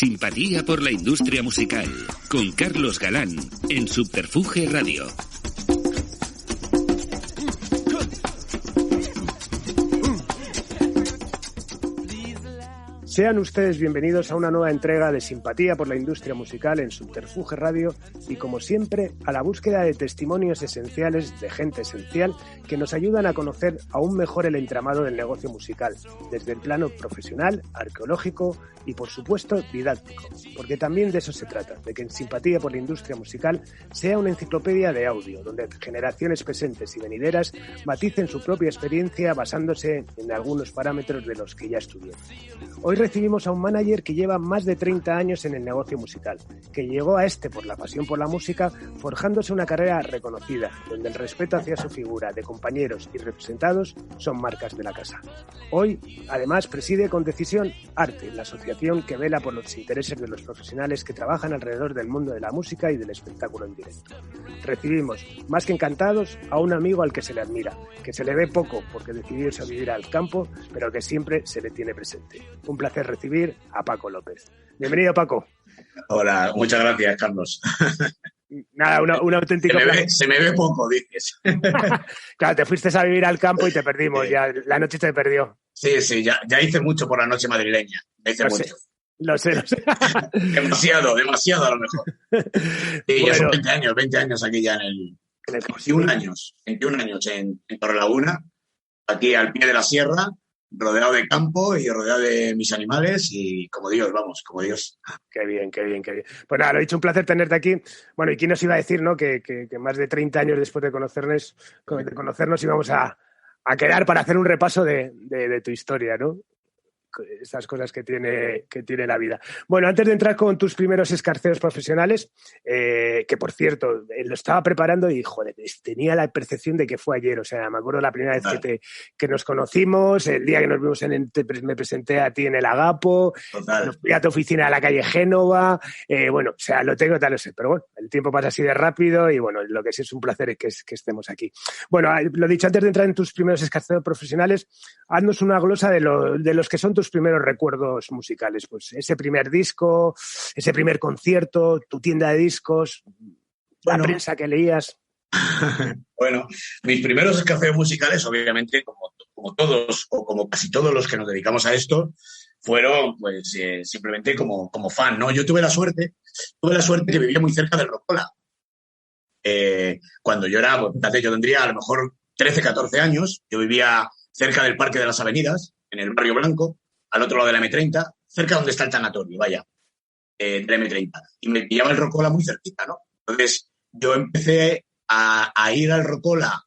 Simpatía por la industria musical, con Carlos Galán, en Subterfuge Radio. Sean ustedes bienvenidos a una nueva entrega de Simpatía por la industria musical en Subterfuge Radio y, como siempre, a la búsqueda de testimonios esenciales de gente esencial que nos ayudan a conocer aún mejor el entramado del negocio musical, desde el plano profesional, arqueológico y, por supuesto, didáctico. Porque también de eso se trata, de que en Simpatía por la industria musical sea una enciclopedia de audio, donde generaciones presentes y venideras maticen su propia experiencia basándose en algunos parámetros de los que ya estuvieron. Hoy recibimos a un manager que lleva más de 30 años en el negocio musical, que llegó a este por la pasión por la música, forjándose una carrera reconocida, donde el respeto hacia su figura de compañeros y representados son marcas de la casa. Hoy, además, preside con decisión Arte, la asociación que vela por los intereses de los profesionales que trabajan alrededor del mundo de la música y del espectáculo en directo. Recibimos, más que encantados, a un amigo al que se le admira, que se le ve poco porque decidió irse a vivir al campo, pero que siempre se le tiene presente. Un placer recibir a Paco López. Bienvenido, Paco. Hola, muchas gracias, Carlos. Nada, un auténtico placer. Se me ve poco, dices. Claro, te fuiste a vivir al campo y te perdimos, ya la noche te perdió. Sí, ya hice mucho por la noche madrileña. Mucho. Lo sé. Demasiado a lo mejor. Sí, ya son 20 años aquí ya en el 21 años en Torrelaguna, aquí al pie de la sierra, rodeado de campo y rodeado de mis animales y como Dios. Qué bien. Pues nada, lo he dicho, un placer tenerte aquí. Bueno, ¿y quién nos iba a decir, no? Que más de 30 años después de conocernos íbamos a quedar para hacer un repaso de tu historia, ¿no? Estas cosas que tiene la vida. Bueno, antes de entrar con tus primeros escarceos profesionales, que por cierto, lo estaba preparando y, joder, tenía la percepción de que fue ayer. O sea, me acuerdo la primera vez que nos conocimos, el día que nos vimos me presenté a ti en el Agapo, fui a tu oficina a la calle Génova, bueno, o sea, lo tengo, tal, lo sé, pero bueno, el tiempo pasa así de rápido y bueno, lo que sí es un placer es que estemos aquí. Bueno, lo dicho, antes de entrar en tus primeros escarceos profesionales, haznos una glosa de los que son tus primeros recuerdos musicales, pues ese primer disco, ese primer concierto, tu tienda de discos, la prensa que leías. Bueno, mis primeros escarceos musicales, obviamente, como todos o como casi todos los que nos dedicamos a esto, fueron pues simplemente como fan, ¿no? Yo tuve la suerte que vivía muy cerca del Rocola. Cuando yo era, pues, yo tendría a lo mejor 13, 14 años, yo vivía cerca del Parque de las Avenidas, en el Barrio Blanco, al otro lado de la M30, cerca donde está el tanatorio, de la M30. Y me pillaba el Rocola muy cerquita, ¿no? Entonces, yo empecé a ir al Rocola,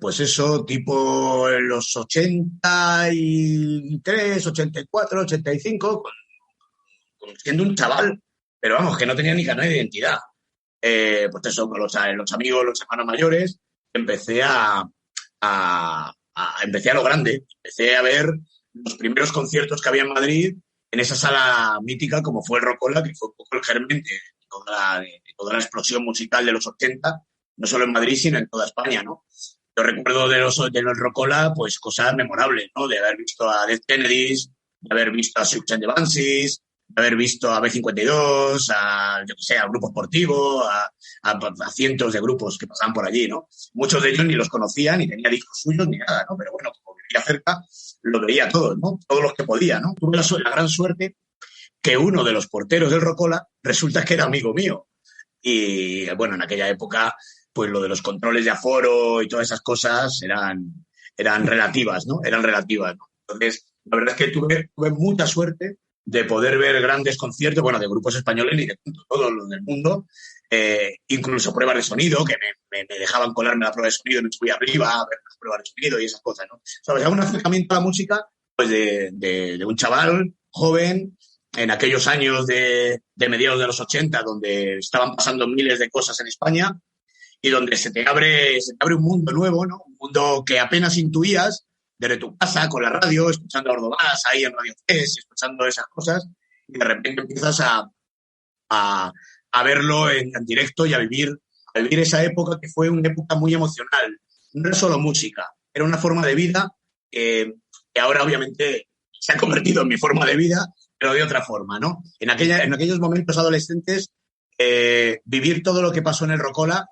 pues eso, tipo en los 83, 84, 85, siendo un chaval, pero vamos, que no tenía ni carnet de identidad. Pues eso, con los amigos, los hermanos mayores, empecé empecé a lo grande, empecé a ver los primeros conciertos que había en Madrid en esa sala mítica como fue el Rocola, que fue un poco el germen de toda la explosión musical de los 80, no solo en Madrid, sino en toda España, ¿no? Yo recuerdo de los Rocola, pues cosas memorables, ¿no? De haber visto a Dead Kennedys, de haber visto a Siouxsie and the Banshees, de haber visto a B52, a Grupo Sportivo, a cientos de grupos que pasaban por allí, ¿no? Muchos de ellos ni los conocía, ni tenía discos suyos, ni nada, ¿no? Pero bueno, como vivía cerca, lo veía todos, ¿no? Todos los que podía, ¿no? Tuve la gran suerte que uno de los porteros del Rocola resulta que era amigo mío. Y, bueno, en aquella época, pues lo de los controles de aforo y todas esas cosas eran relativas, ¿no? Entonces, la verdad es que tuve mucha suerte de poder ver grandes conciertos, bueno, de grupos españoles y de todos los del mundo, incluso pruebas de sonido, que me dejaban colarme la prueba de sonido, me subía arriba a ver las pruebas de sonido y esas cosas, ¿no? ¿Sabes? Un acercamiento a la música, pues de un chaval joven, en aquellos años de mediados de los 80, donde estaban pasando miles de cosas en España y donde se te abre un mundo nuevo, ¿no? Un mundo que apenas intuías desde tu casa, con la radio, escuchando a Ordovás ahí en Radio 3, escuchando esas cosas, y de repente empiezas a verlo en directo y a vivir esa época que fue una época muy emocional. No era solo música, era una forma de vida que ahora obviamente se ha convertido en mi forma de vida, pero de otra forma, ¿no? En aquellos momentos adolescentes, vivir todo lo que pasó en el Rocola,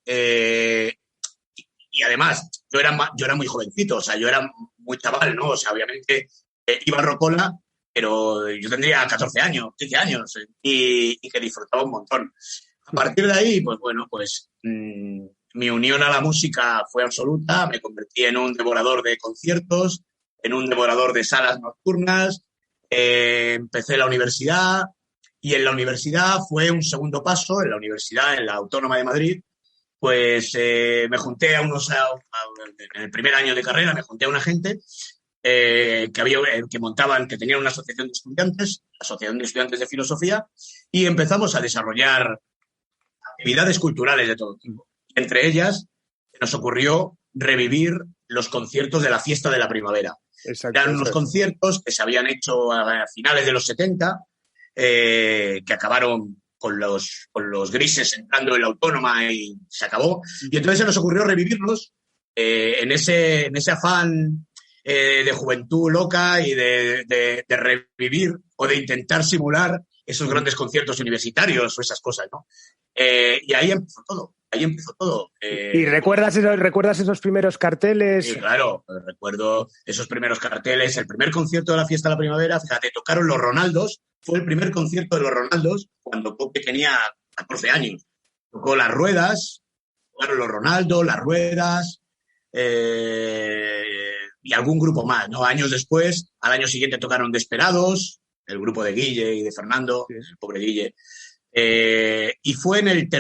y además, yo era muy jovencito, o sea, yo era muy chaval, ¿no? O sea, obviamente iba al Rocola, pero yo tendría 14 años, 15 años, y que disfrutaba un montón. A partir de ahí, pues bueno, mi unión a la música fue absoluta, me convertí en un devorador de conciertos, en un devorador de salas nocturnas, empecé la universidad, y en la universidad fue un segundo paso, en la Autónoma de Madrid, pues me junté en el primer año de carrera, me junté a una gente que tenían una asociación de estudiantes, la Asociación de Estudiantes de Filosofía, y empezamos a desarrollar actividades culturales de todo tipo. Entre ellas, nos ocurrió revivir los conciertos de la Fiesta de la Primavera. Exacto, eran unos conciertos que se habían hecho a finales de los 70, que acabaron con los grises entrando en la Autónoma y se acabó. Y entonces se nos ocurrió revivirlos en ese afán de juventud loca y de revivir o de intentar simular esos grandes conciertos universitarios o esas cosas, ¿no? Y ahí empezó todo. ¿Y recuerdas esos primeros carteles? Sí, claro, recuerdo esos primeros carteles. El primer concierto de la Fiesta de la Primavera, fíjate, tocaron los Ronaldos. Fue el primer concierto de los Ronaldos cuando Pope tenía 14 años. Tocó Las Ruedas, tocaron los Ronaldos, Las Ruedas, y algún grupo más, ¿no? Años después, al año siguiente tocaron Desperados, el grupo de Guille y de Fernando, sí. El pobre Guille. Y fue en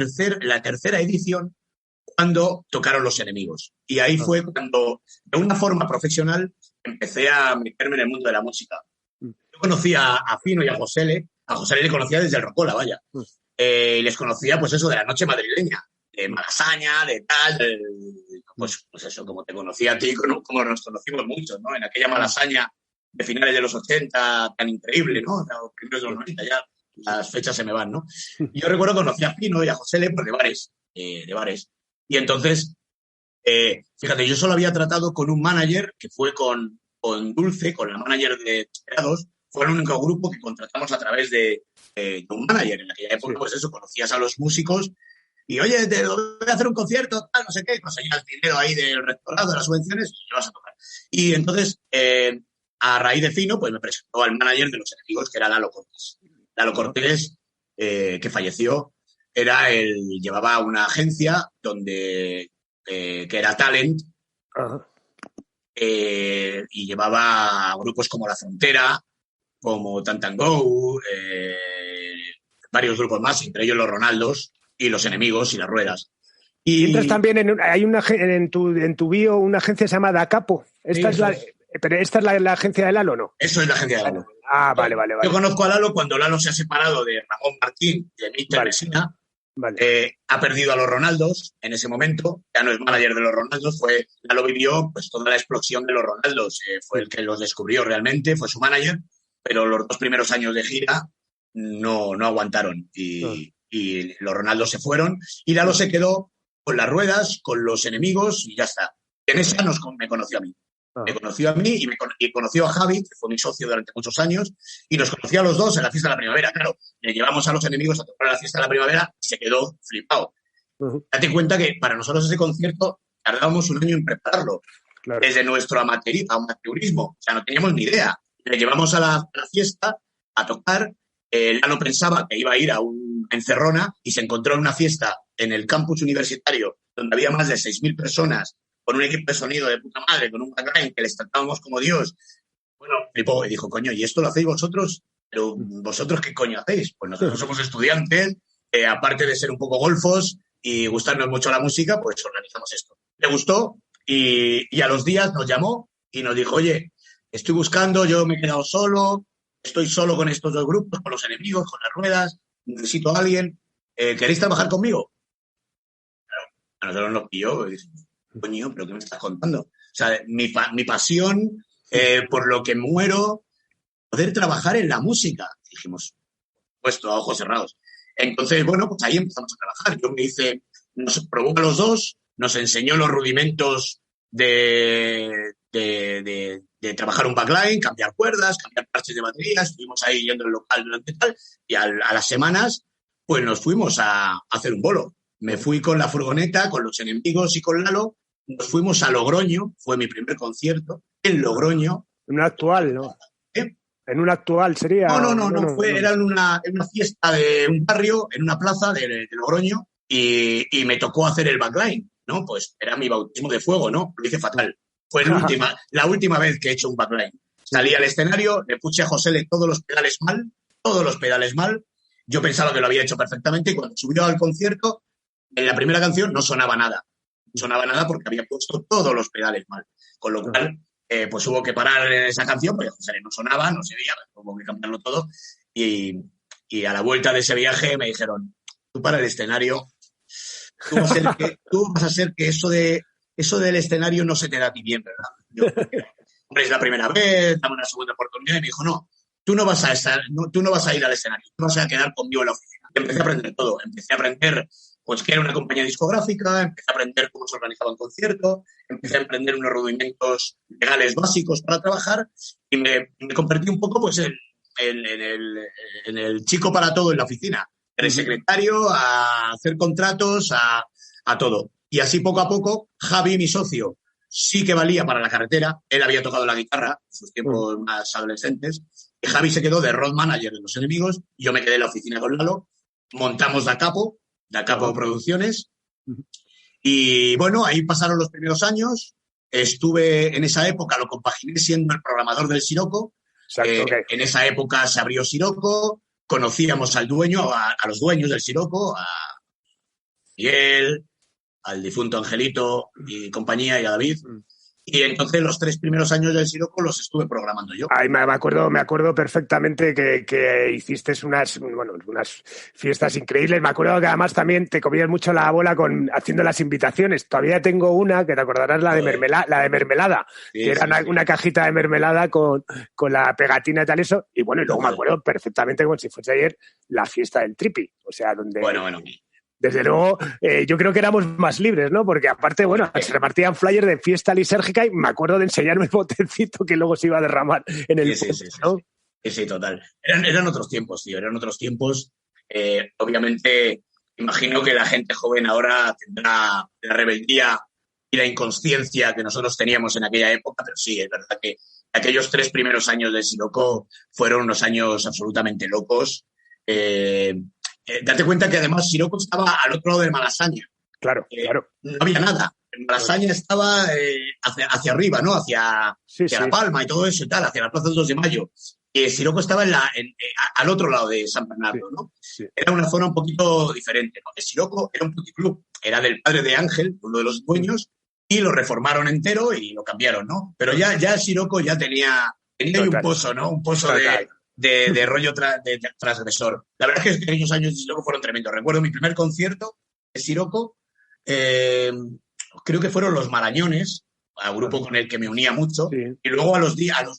la tercera edición cuando tocaron Los Enemigos. Y ahí fue cuando, de una forma profesional, empecé a meterme en el mundo de la música. Yo conocía a Fino y a Josele. A Josele le conocía desde el Rocola, vaya. Y les conocía, pues eso, de la noche madrileña, de Malasaña, de tal, pues eso, como te conocía a ti, como nos conocimos muchos, ¿no? En aquella Malasaña de finales de los 80, tan increíble, ¿no? Los primeros de los 90 ya. Las fechas se me van, ¿no? Y yo recuerdo que conocí a Pino y a Josele pues, de bares. Y entonces, fíjate, yo solo había tratado con un manager que fue con Dulce, con la manager de Desperados. Fue el único grupo que contratamos a través de un manager. En aquella época, pues eso, conocías a los músicos y, oye, te voy a hacer un concierto, tal, no sé qué, conseguías el dinero ahí del rectorado, de las subvenciones y te vas a tocar. Y entonces, a raíz de Fino, pues me presentó al manager de Los Enemigos, que era Lalo Cortés. Lalo Cortés, que falleció, llevaba una agencia que era Talent, y llevaba grupos como La Frontera, como Tantango, varios grupos más, entre ellos los Ronaldos y Los Enemigos y Las Ruedas. Y entras también en tu bio una agencia llamada Acapo. Pero esta es la agencia de Lalo, ¿no? Eso es la agencia de Lalo. Ah, vale. Yo conozco a Lalo cuando Lalo se ha separado de Ramón Martín, de Míster Messina. Vale. Ha perdido a los Ronaldos en ese momento. Ya no es manager de los Ronaldos. Lalo vivió pues toda la explosión de los Ronaldos. Fue el que los descubrió realmente, fue su manager. Pero los 2 primeros años de gira no aguantaron. Y los Ronaldos se fueron. Y Lalo se quedó con Las Ruedas, con Los Enemigos y ya está. En esa me conoció a mí. Me conoció a mí y conoció a Javi, que fue mi socio durante muchos años, y nos conoció a los dos en la Fiesta de la Primavera. Claro, le llevamos a Los Enemigos a tocar la Fiesta de la Primavera y se quedó flipado. Date cuenta que para nosotros ese concierto tardábamos un año en prepararlo. Claro. Desde nuestro amateurismo. O sea, no teníamos ni idea. Le llevamos a la fiesta a tocar. Lalo pensaba que iba a ir a un encerrona y se encontró en una fiesta en el campus universitario donde había más de 6.000 personas con un equipo de sonido de puta madre, con un backline que les tratábamos como Dios. Bueno, flipó y dijo, coño, ¿y esto lo hacéis vosotros? Pero ¿vosotros qué coño hacéis? Pues nosotros somos estudiantes, aparte de ser un poco golfos y gustarnos mucho la música, pues organizamos esto. Le gustó y a los días nos llamó y nos dijo, oye, estoy buscando, yo me he quedado solo, estoy solo con estos 2 grupos, con Los Enemigos, con Las Ruedas, necesito a alguien, ¿queréis trabajar conmigo? Claro, a nosotros nos pilló y dijimos, coño, ¿pero qué me estás contando? O sea, mi pasión, por lo que muero, poder trabajar en la música. Dijimos, puesto a ojos cerrados. Entonces, bueno, pues ahí empezamos a trabajar. Nos probó a los dos, nos enseñó los rudimentos de de trabajar un backline, cambiar cuerdas, cambiar parches de batería. Estuvimos ahí yendo al local durante tal, y a las semanas pues nos fuimos a hacer un bolo. Me fui con la furgoneta, con Los Enemigos y con Lalo, nos fuimos a Logroño, fue mi primer concierto, en Logroño. En un actual, ¿no? ¿Eh? En un actual sería... Era en una fiesta de un barrio, en una plaza de Logroño, y me tocó hacer el backline, ¿no? Pues era mi bautismo de fuego, ¿no? Lo hice fatal. Fue la última vez que he hecho un backline. Salí al escenario, le puse a José todos los pedales mal. Yo pensaba que lo había hecho perfectamente y cuando subió al concierto, en la primera canción no sonaba nada. No sonaba nada porque había puesto todos los pedales mal. Con lo cual, pues hubo que parar esa canción porque José no sonaba, no se veía, hubo que cambiarlo todo. Y a la vuelta de ese viaje me dijeron, tú para el escenario, tú vas a ser que eso del escenario no se te da a ti bien, ¿verdad? Yo, hombre, es la primera vez, dame una segunda oportunidad. Y me dijo, no, tú no vas a ir al escenario, tú vas a quedar conmigo en la oficina. Y empecé a aprender todo. Empecé a aprender pues que era una compañía discográfica, empecé a aprender cómo se organizaba un concierto, empecé a aprender unos rudimentos legales básicos para trabajar y me convertí un poco pues en el chico para todo en la oficina. Era el secretario, a hacer contratos, a todo. Y así poco a poco, Javi, mi socio, sí que valía para la carretera. Él había tocado la guitarra en sus tiempos más adolescentes. Y Javi se quedó de road manager de Los Enemigos. Y yo me quedé en la oficina con Lalo. Montamos Da Capo Producciones. Y bueno, ahí pasaron los primeros años. Estuve en esa época, lo compaginé siendo el programador del Siroco. En esa época se abrió Siroco. Conocíamos al dueño, a los dueños del Siroco, a Miguel, al difunto Angelito y compañía, y a David. Y entonces los 3 primeros años del Siroco los estuve programando yo. Ay, me acuerdo perfectamente que hiciste unas fiestas increíbles. Me acuerdo que además también te comías mucho la bola haciendo las invitaciones. Todavía tengo una, que te acordarás, la de mermelada, sí, que era una cajita de mermelada con la pegatina y tal eso. Y bueno, y luego me acuerdo perfectamente, como si fuese ayer, la fiesta del Tripi. O sea, donde... Bueno. Desde luego, yo creo que éramos más libres, ¿no? Porque aparte, bueno, se repartían flyers de fiesta lisérgica y me acuerdo de enseñarme el botecito que luego se iba a derramar en el post, ¿no? Sí, total. Eran otros tiempos, tío, eran otros tiempos. Obviamente, imagino que la gente joven ahora tendrá la rebeldía y la inconsciencia que nosotros teníamos en aquella época, pero sí, es verdad que aquellos 3 primeros años del Siroco fueron unos años absolutamente locos. Date cuenta que además Siroco estaba al otro lado de Malasaña. Claro. No había nada. En Malasaña estaba hacia arriba, ¿no? Hacia La Palma y todo eso y tal, hacia la Plaza del 2 de Mayo. Y Siroco estaba al otro lado de San Bernardo, ¿no? Sí. Era una zona un poquito diferente, ¿no? El Siroco era un puticlub, era del padre de Ángel, uno de los dueños, y lo reformaron entero y lo cambiaron, ¿no? Pero ya Siroco ya tenía un pozo, ¿no? Un pozo de rollo transgresor. La verdad es que aquellos años de Siroco fueron tremendos. Recuerdo mi primer concierto de Siroco, creo que fueron Los Marañones, a grupo con el que me unía mucho, y luego a los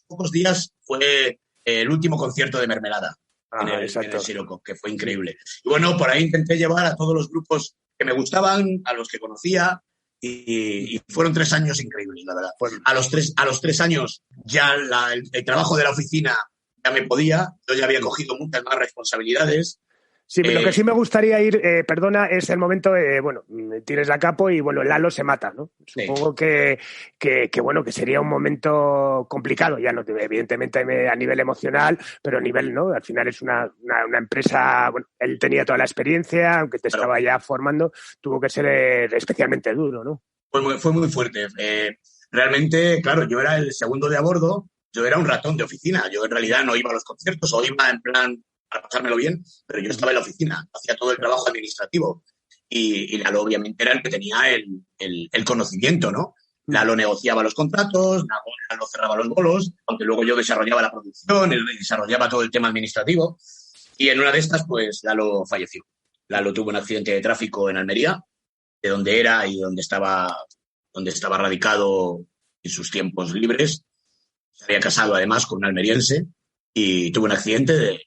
pocos días fue el último concierto de Mermelada en el Siroco, que fue increíble. Y bueno, por ahí intenté llevar a todos los grupos que me gustaban, a los que conocía, y fueron 3 años increíbles, la verdad. Bueno, a los 3 años ya el trabajo de la oficina ya me podía, yo ya había cogido muchas más responsabilidades. Sí, lo que sí me gustaría ir, perdona, es el momento, bueno, tienes Da Capo y bueno, Lalo se mata, ¿no? Supongo que bueno, que sería un momento complicado, ya no, evidentemente a nivel emocional, pero a nivel, ¿no? Al final es una empresa, bueno, él tenía toda la experiencia, aunque te estaba ya formando, tuvo que ser especialmente duro, ¿no? Fue muy fuerte. Realmente, claro, yo era el segundo de a bordo, yo era un ratón de oficina, yo en realidad no iba a los conciertos o iba en plan para pasármelo bien, pero yo estaba en la oficina, hacía todo el trabajo administrativo y Lalo obviamente era el que tenía el conocimiento, ¿no? Lalo negociaba los contratos, Lalo cerraba los bolos, aunque luego yo desarrollaba la producción, él desarrollaba todo el tema administrativo y en una de estas pues Lalo falleció. Lalo tuvo un accidente de tráfico en Almería, de donde era y donde estaba radicado en sus tiempos libres. Se había casado además con un almeriense y tuvo un accidente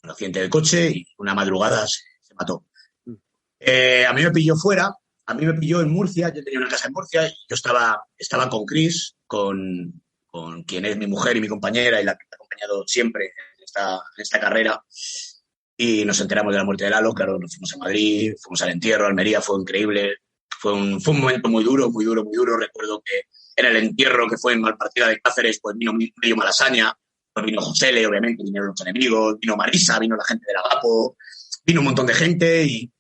de coche y una madrugada se mató. A mí me pilló fuera a mí me pilló en Murcia, yo tenía una casa en Murcia y yo estaba con Chris, con quien es mi mujer y mi compañera y la que me ha acompañado siempre en esta carrera, y nos enteramos de la muerte de Lalo. Claro, nos fuimos a Madrid, fuimos al entierro, Almería, fue increíble, fue un momento muy duro. Recuerdo que en el entierro, que fue en Malpartida de Cáceres, pues vino medio Malasaña, pues vino Josele, obviamente, vinieron los enemigos, vino Marisa, vino la gente del Agapo, vino un montón de gente y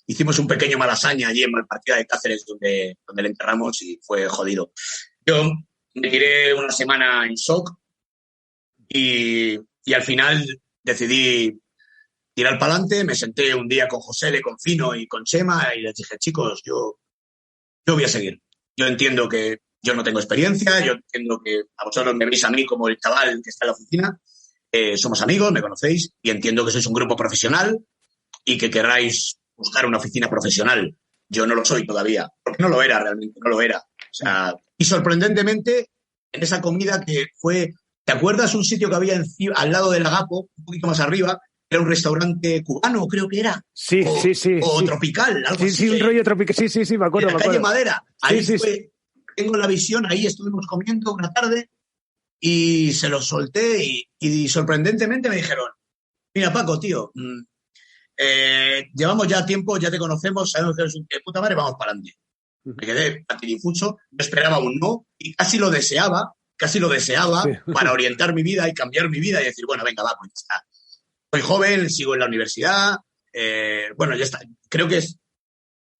hicimos un pequeño Malasaña allí en Malpartida de Cáceres donde le enterramos y fue jodido. Yo me tiré una semana en shock y al final decidí tirar para adelante. Me senté un día con Josele, con Fino y con Chema y les dije, chicos, yo voy a seguir. Yo entiendo que yo no tengo experiencia, yo entiendo que a vosotros me veis a mí como el chaval que está en la oficina, somos amigos, me conocéis y entiendo que sois un grupo profesional y que querráis buscar una oficina profesional. Yo no lo soy todavía, porque no lo era realmente, no lo era. O sea, y sorprendentemente, en esa comida que fue, ¿te acuerdas un sitio que había al lado del Agapo, un poquito más arriba? Era un restaurante cubano, creo que era. Sí. O tropical, algo así. Sí, un rollo tropical. Sí, me acuerdo. En la calle Madera. Ahí sí. Tengo la visión, ahí estuvimos comiendo una tarde y se los solté y sorprendentemente me dijeron, mira, Paco, tío, llevamos ya tiempo, ya te conocemos, sabemos que eres un tío de puta madre, vamos para adelante. Me quedé patidifuso, yo esperaba un no y casi lo deseaba para orientar mi vida y cambiar mi vida y decir, bueno, venga, va, pues ya está. Soy joven, sigo en la universidad, bueno, ya está. Creo que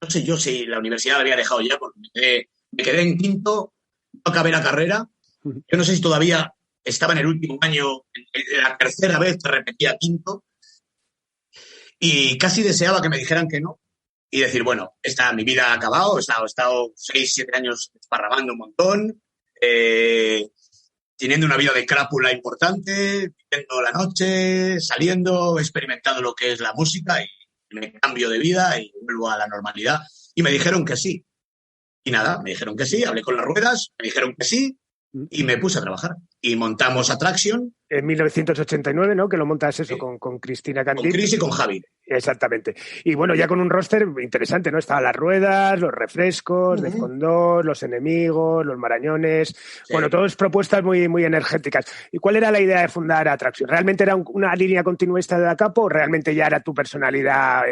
no sé yo si la universidad la había dejado ya porque me quedé en quinto, no acabé la carrera. Yo no sé si todavía estaba en el último año, en la tercera vez que repetía quinto y casi deseaba que me dijeran que no y decir, bueno, mi vida ha acabado, he estado 6, 7 años esparramando un montón, teniendo una vida de crápula importante, viviendo la noche, saliendo, experimentando lo que es la música y me cambio de vida y vuelvo a la normalidad. Y me dijeron que sí. Y nada, me dijeron que sí, hablé con las ruedas, me dijeron que sí y me puse a trabajar. Y montamos Attraction. En 1989, ¿no? Que lo montas eso Sí. con Cristina Candil. Con Chris y con Javi. Exactamente. Y bueno, ya con un roster interesante, ¿no? Estaban las ruedas, los refrescos, Defcon 2, los enemigos, los marañones. Sí. Bueno, todas propuestas muy, muy energéticas. ¿Y cuál era la idea de fundar Attraction? ¿Realmente era una línea continuista de Agapo o realmente ya era tu personalidad?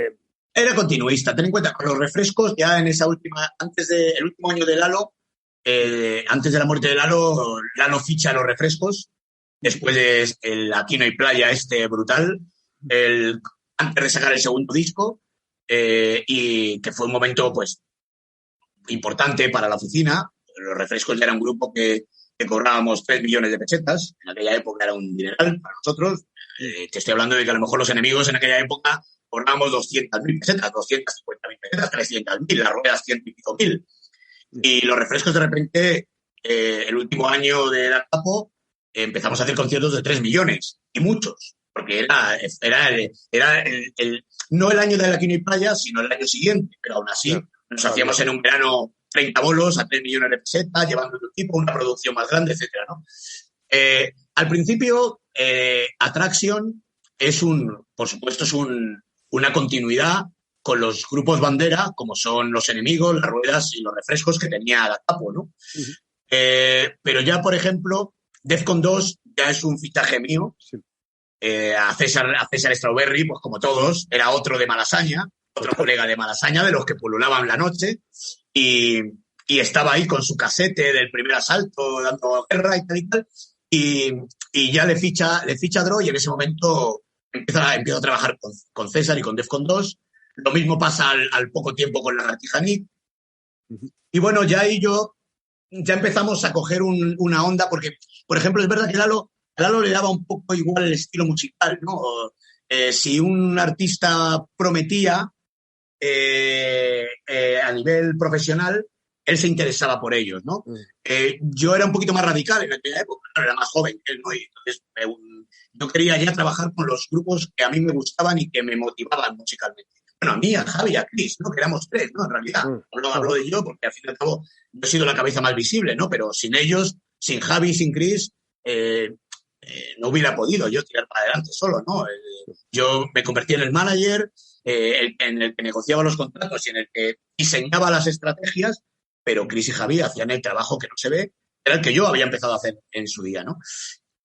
Era continuista. Ten en cuenta, con los refrescos, ya en esa última, el último año de Lalo, antes de la muerte de Lalo ficha los refrescos. Después el Aquí no hay playa, brutal. Antes de sacar el segundo disco, y que fue un momento, pues, importante para la oficina. Los refrescos ya era un grupo que cobrábamos 3 millones de pesetas. En aquella época era un dineral para nosotros. Te estoy hablando de que a lo mejor los enemigos en aquella época cobrábamos 200.000 pesetas, 250.000 pesetas, 300.000, las ruedas 100 y pico mil. Y los refrescos, de repente, el último año de Agapo, empezamos a hacer conciertos de 3 millones, y muchos, porque era no el año de la Aquí no hay playa, sino el año siguiente, pero aún así nos hacíamos en un verano 30 bolos a 3 millones de pesetas, llevando un equipo, una producción más grande, etcétera, ¿no? Al principio, Attraction por supuesto, es una continuidad con los grupos bandera, como son los enemigos, las ruedas y los refrescos que tenía Agapo, ¿no? Pero ya, por ejemplo, Defcon 2 ya es un fichaje mío. Sí. A César Strawberry, pues como todos, era otro de Malasaña, otro colega de Malasaña, de los que pululaban la noche, y estaba ahí con su casete del primer asalto, dando guerra y tal, y ya le ficha Dro, y en ese momento empiezo a trabajar con César y con Defcon 2. Lo mismo pasa al poco tiempo con la Tijanic. Y bueno, ya empezamos a coger una onda, porque, por ejemplo, es verdad que a Lalo le daba un poco igual el estilo musical, ¿no? Si un artista prometía a nivel profesional, él se interesaba por ellos, ¿no? Yo era un poquito más radical en aquella época, era más joven que él, ¿no? Y entonces yo quería ya trabajar con los grupos que a mí me gustaban y que me motivaban musicalmente. Bueno, a mí, a Javi y a Chris, ¿no? Que éramos 3, ¿no? En realidad. No hablo de yo porque al fin y al cabo yo he sido la cabeza más visible, ¿no? Pero sin ellos, sin Javi, sin Chris, no hubiera podido yo tirar para adelante solo, ¿no? Yo me convertí en el manager, en el que negociaba los contratos y en el que diseñaba las estrategias, pero Chris y Javi hacían el trabajo que no se ve, era el que yo había empezado a hacer en su día, ¿no?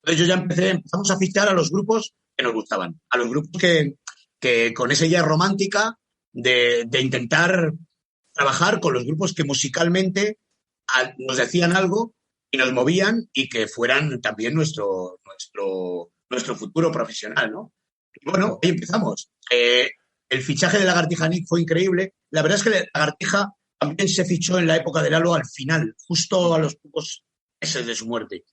Entonces yo ya empezamos a fichar a los grupos que nos gustaban, a los grupos que con esa idea romántica de intentar trabajar con los grupos que musicalmente nos decían algo y nos movían y que fueran también nuestro futuro profesional, ¿no? Y bueno, ahí empezamos. El fichaje de Lagartija Nick fue increíble. La verdad es que Lagartija también se fichó en la época de Lalo al final, justo a los pocos meses de su muerte.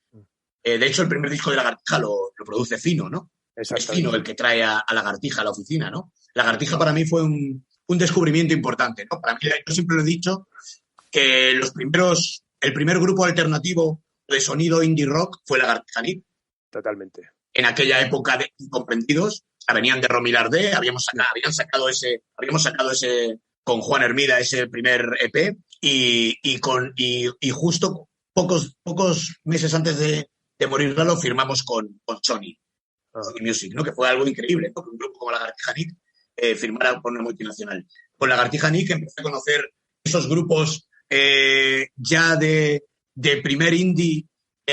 De hecho, el primer disco de Lagartija lo produce Fino, ¿no? Es Fino el que trae a Lagartija a la oficina, ¿no? Lagartija para mí fue un descubrimiento importante, ¿no? Para mí, yo siempre lo he dicho, que el primer grupo alternativo de sonido indie rock fue Lagartija Nick. Totalmente. En aquella época de Incomprendidos, venían de Romilardé, habíamos sacado ese con Juan Hermida, ese primer EP, y justo pocos meses antes de morir Lalo firmamos con Sony Music, ¿no? Que fue algo increíble, ¿no? Que un grupo como Lagartija Nick firmara con una multinacional. Con Lagartija Nick empecé a conocer esos grupos ya de primer indie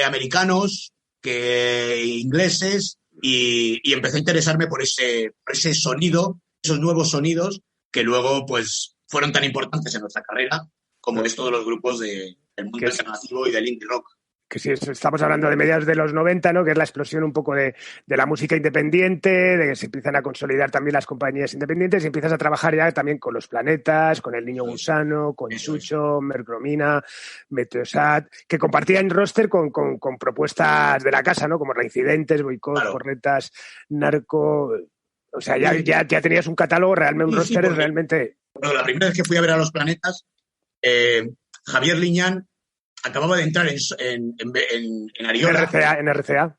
americanos, ingleses, y empecé a interesarme por ese sonido, esos nuevos sonidos que luego pues fueron tan importantes en nuestra carrera como es todos los grupos del mundo alternativo y del indie rock. Que sí, estamos hablando de mediados de los 90, ¿no? Que es la explosión un poco de la música independiente, de que se empiezan a consolidar también las compañías independientes y empiezas a trabajar ya también con Los Planetas, con El Niño Gusano, con Chucho, Mercromina, Meteosat, que compartían roster con propuestas de la casa, ¿no? Como Reincidentes, Boicot, claro. Cornetas, Narco. O sea, ya tenías un catálogo realmente, un roster realmente. Bueno, la primera vez que fui a ver a Los Planetas, Javier Liñán acababa de entrar en Ariola. En RCA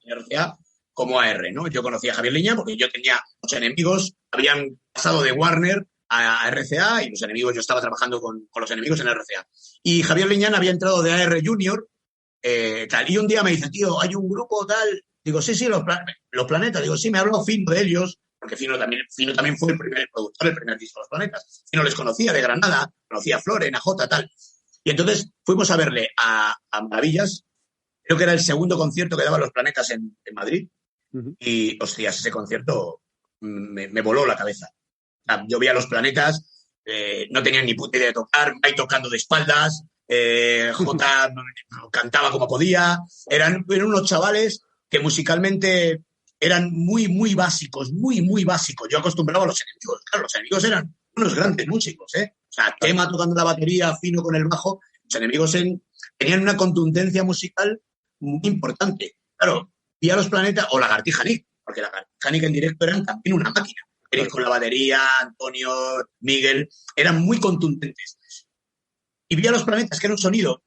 como AR, ¿no? Yo conocía a Javier Liñán porque yo tenía muchos enemigos, habían pasado de Warner a RCA y los enemigos, yo estaba trabajando con los enemigos en RCA. Y Javier Liñán había entrado de AR Junior, tal. Y un día me dice, tío, hay un grupo tal. Digo, sí, los Planetas. Digo, sí, me ha hablado Fino de ellos, porque Fino también fue el primer productor, el primer disco de Los Planetas. Fino les conocía de Granada, conocía a Floren, a Jota, tal. Y entonces fuimos a verle a Maravillas, creo que era el segundo concierto que daban Los Planetas en Madrid, y, hostias, ese concierto me voló la cabeza. O sea, yo vi a Los Planetas, no tenían ni puta idea de tocar, Mike tocando de espaldas, Jota cantaba como podía, eran unos chavales que musicalmente eran muy, muy básicos, muy, muy básicos. Yo acostumbraba a los enemigos, claro, los enemigos eran unos grandes músicos, ¿eh? O sea, Tema tocando la batería, Fino con el bajo. Los enemigos tenían una contundencia musical muy importante. Claro, y a Los Planetas, o Lagartija Nick, porque Lagartija Nick en directo eran también una máquina. Eric con la batería, Antonio, Miguel, eran muy contundentes. Y vi a Los Planetas, que era un sonido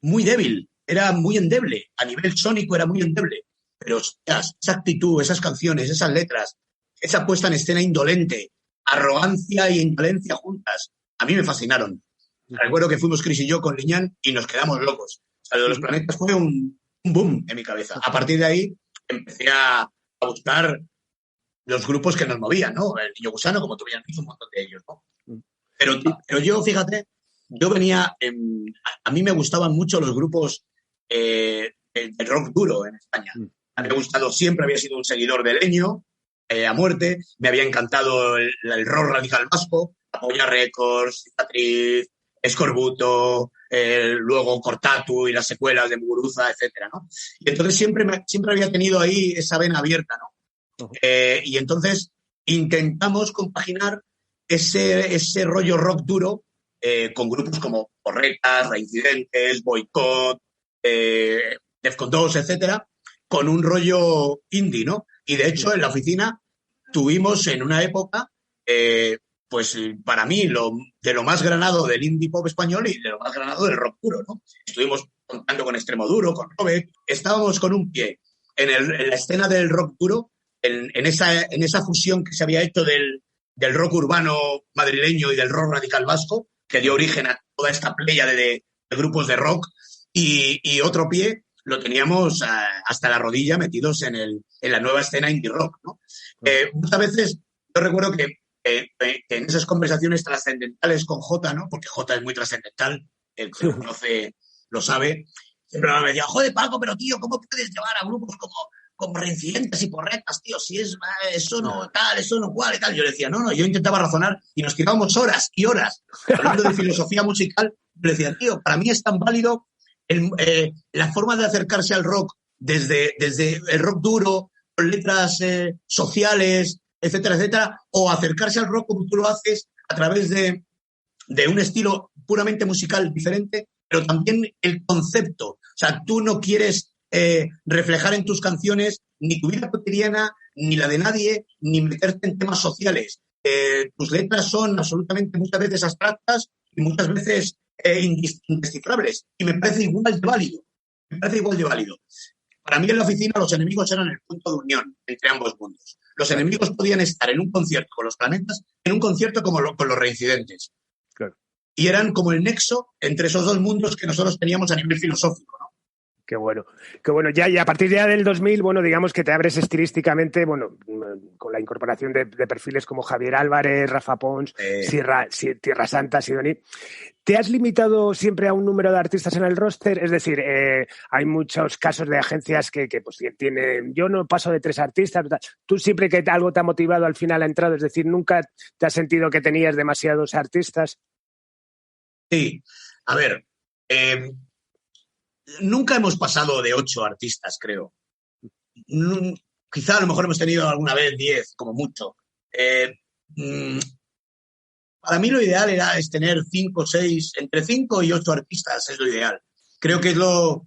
muy débil, era muy endeble. A nivel sónico era muy endeble. Pero esa actitud, esas canciones, esas letras, esa puesta en escena indolente, arrogancia e indolencia juntas, a mí me fascinaron. Recuerdo que fuimos Chris y yo con Liñán y nos quedamos locos. O sea, lo de Los Planetas fue un boom en mi cabeza. A partir de ahí empecé a buscar los grupos que nos movían, ¿no? El Niño Gusano, como tú bien has dicho, un montón de ellos, ¿no? Pero yo, fíjate, yo venía... a mí me gustaban mucho los grupos de rock duro en España. Me había gustado, siempre había sido un seguidor de Leño, a muerte. Me había encantado el rock radical vasco, Apoya Records, Cicatriz, Escorbuto, luego Cortatu y las secuelas de Muguruza, etcétera, ¿no? Y entonces siempre había tenido ahí esa vena abierta, ¿no? Y entonces intentamos compaginar ese rollo rock duro con grupos como Corretas, Reincidentes, Boicot, Defcon 2, etcétera, con un rollo indie, ¿no? Y de hecho en la oficina tuvimos en una época, pues para mí, de lo más granado del indie pop español y de lo más granado del rock duro, ¿no? Estuvimos contando con Extremo Duro, con Robert, estábamos con un pie en la escena del rock duro, en esa fusión que se había hecho del rock urbano madrileño y del rock radical vasco, que dio origen a toda esta playa de grupos de rock, y otro pie lo teníamos hasta la rodilla metidos en la nueva escena indie rock, ¿no? Muchas veces yo recuerdo que en esas conversaciones trascendentales con Jota, ¿no? Porque Jota es muy trascendental, el que lo conoce lo sabe, siempre me decía, joder, Paco, pero tío, ¿cómo puedes llevar a grupos como Reincidentes y Porretas, tío? Si es eso no tal, eso no cual y tal. Yo le decía, no, yo intentaba razonar y nos tirábamos horas y horas hablando de filosofía musical. Yo le decía, tío, para mí es tan válido la forma de acercarse al rock desde el rock duro, con letras sociales, etcétera, etcétera, o acercarse al rock como tú lo haces a través de un estilo puramente musical diferente, pero también el concepto. O sea, tú no quieres reflejar en tus canciones ni tu vida cotidiana, ni la de nadie, ni meterte en temas sociales. Tus letras son absolutamente muchas veces abstractas y muchas veces indescifrables. Y me parece igual de válido. Para mí en la oficina los enemigos eran el punto de unión entre ambos mundos. Los enemigos podían estar en un concierto con los Planetas, en un concierto con los Reincidentes. Claro. Y eran como el nexo entre esos dos mundos que nosotros teníamos a nivel filosófico, ¿no? Qué bueno. Ya, y a partir ya del 2000, bueno, digamos que te abres estilísticamente, bueno, con la incorporación de perfiles como Javier Álvarez, Rafa Pons, Tierra Santa, Sidoní. ¿Te has limitado siempre a un número de artistas en el roster? Es decir, hay muchos casos de agencias que pues tienen, yo no paso de 3 artistas. Tú siempre que algo te ha motivado al final ha entrado, es decir, ¿nunca te has sentido que tenías demasiados artistas? Sí, a ver, nunca hemos pasado de 8 artistas, creo. Quizá a lo mejor hemos tenido alguna vez 10, como mucho. Para mí lo ideal es tener 5 o 6, entre 5 y 8 artistas es lo ideal. Creo que es lo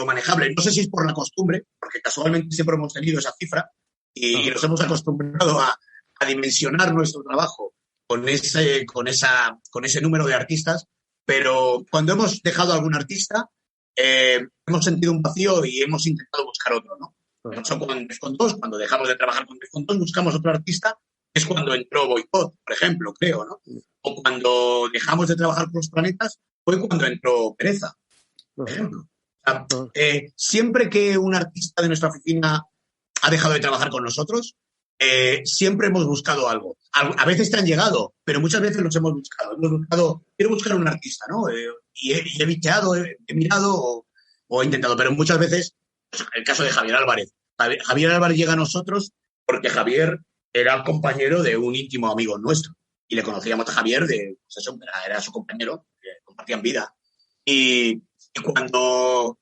manejable. No sé si es por la costumbre, porque casualmente siempre hemos tenido esa cifra y nos hemos acostumbrado a dimensionar nuestro trabajo con ese número de artistas, pero cuando hemos dejado a algún artista, hemos sentido un vacío y hemos intentado buscar otro, ¿no? Eso con Descontos, cuando dejamos de trabajar con Descontos, buscamos otro artista, es cuando entró Boicot, por ejemplo, creo, ¿no? O cuando dejamos de trabajar con los Planetas, fue cuando entró Pereza, por ejemplo. O sea, siempre que un artista de nuestra oficina ha dejado de trabajar con nosotros, siempre hemos buscado algo. A veces te han llegado, pero muchas veces los hemos buscado. Quiero buscar un artista, ¿no? Y he bicheado, he mirado o he intentado, pero muchas veces, el caso de Javier Álvarez. Javier Álvarez llega a nosotros porque Javier era compañero de un íntimo amigo nuestro. Y le conocíamos a Javier era su compañero, compartían vida. Y cuando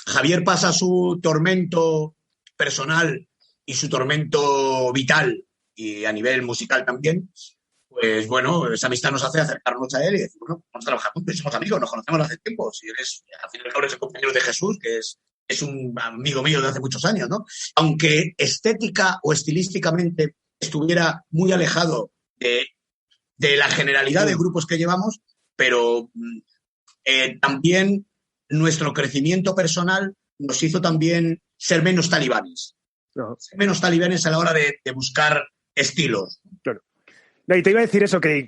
Javier pasa su tormento personal y su tormento vital y a nivel musical también, pues bueno, esa amistad nos hace acercarnos a él y decir, bueno, vamos a trabajar juntos, somos amigos, nos conocemos hace tiempo. Si eres, al final, eres el compañero de Jesús, que es un amigo mío de hace muchos años, ¿no? Aunque estética o estilísticamente estuviera muy alejado de la generalidad de grupos que llevamos, pero también nuestro crecimiento personal nos hizo también ser menos talibanes. Ser menos talibanes a la hora de buscar estilos. Claro. No, y te iba a decir eso, que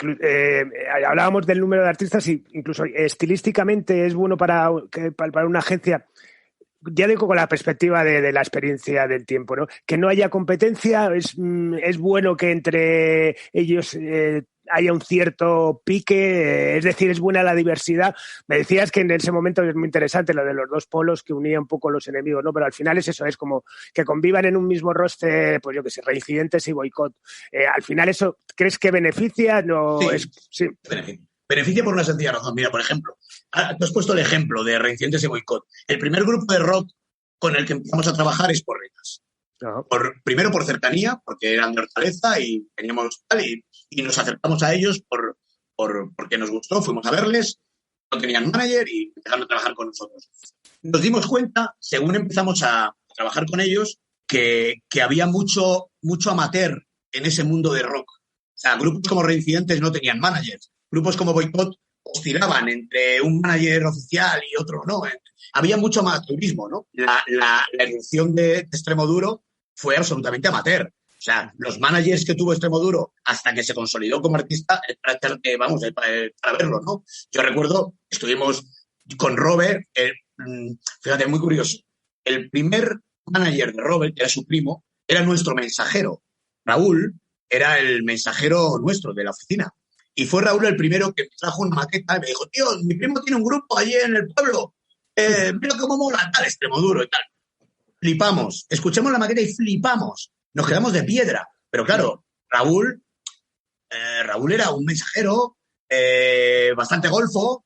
hablábamos del número de artistas y incluso estilísticamente es bueno para una agencia, ya digo con la perspectiva de la experiencia del tiempo, ¿no? Que no haya competencia, es bueno que entre ellos haya un cierto pique, es decir, es buena la diversidad. Me decías que en ese momento es muy interesante lo de los dos polos que unía un poco los enemigos, ¿no? Pero al final es eso, es como que convivan en un mismo roster, pues yo qué sé, Reincidentes y Boicot. Al final eso, ¿crees que beneficia? No, sí. Beneficia por una sencilla razón. Mira, por ejemplo, tú has puesto el ejemplo de Reincidentes y Boicot. El primer grupo de rock con el que empezamos a trabajar es Porretas. Primero por cercanía, porque eran de Hortaleza y teníamos tal, y nos acercamos a ellos porque nos gustó, fuimos a verles, no tenían manager y empezaron a trabajar con nosotros. Nos dimos cuenta, según empezamos a trabajar con ellos, que había mucho amateur en ese mundo de rock. O sea, grupos como Reincidentes no tenían managers. Grupos como Boicot oscilaban entre un manager oficial y otro no. Había mucho amateurismo, ¿no? La irrupción de Extremoduro fue absolutamente amateur. O sea, los managers que tuvo Extremoduro hasta que se consolidó como artista, para verlo, ¿no? Yo recuerdo, estuvimos con Robert, fíjate, muy curioso. El primer manager de Robert, que era su primo, era nuestro mensajero, Raúl, era el mensajero nuestro de la oficina. Y fue Raúl el primero que me trajo una maqueta y me dijo, tío, mi primo tiene un grupo allí en el pueblo, mira cómo mola, tal, Extremoduro y tal. Flipamos, escuchamos la maqueta y flipamos, nos quedamos de piedra. Pero claro, Raúl era un mensajero bastante golfo,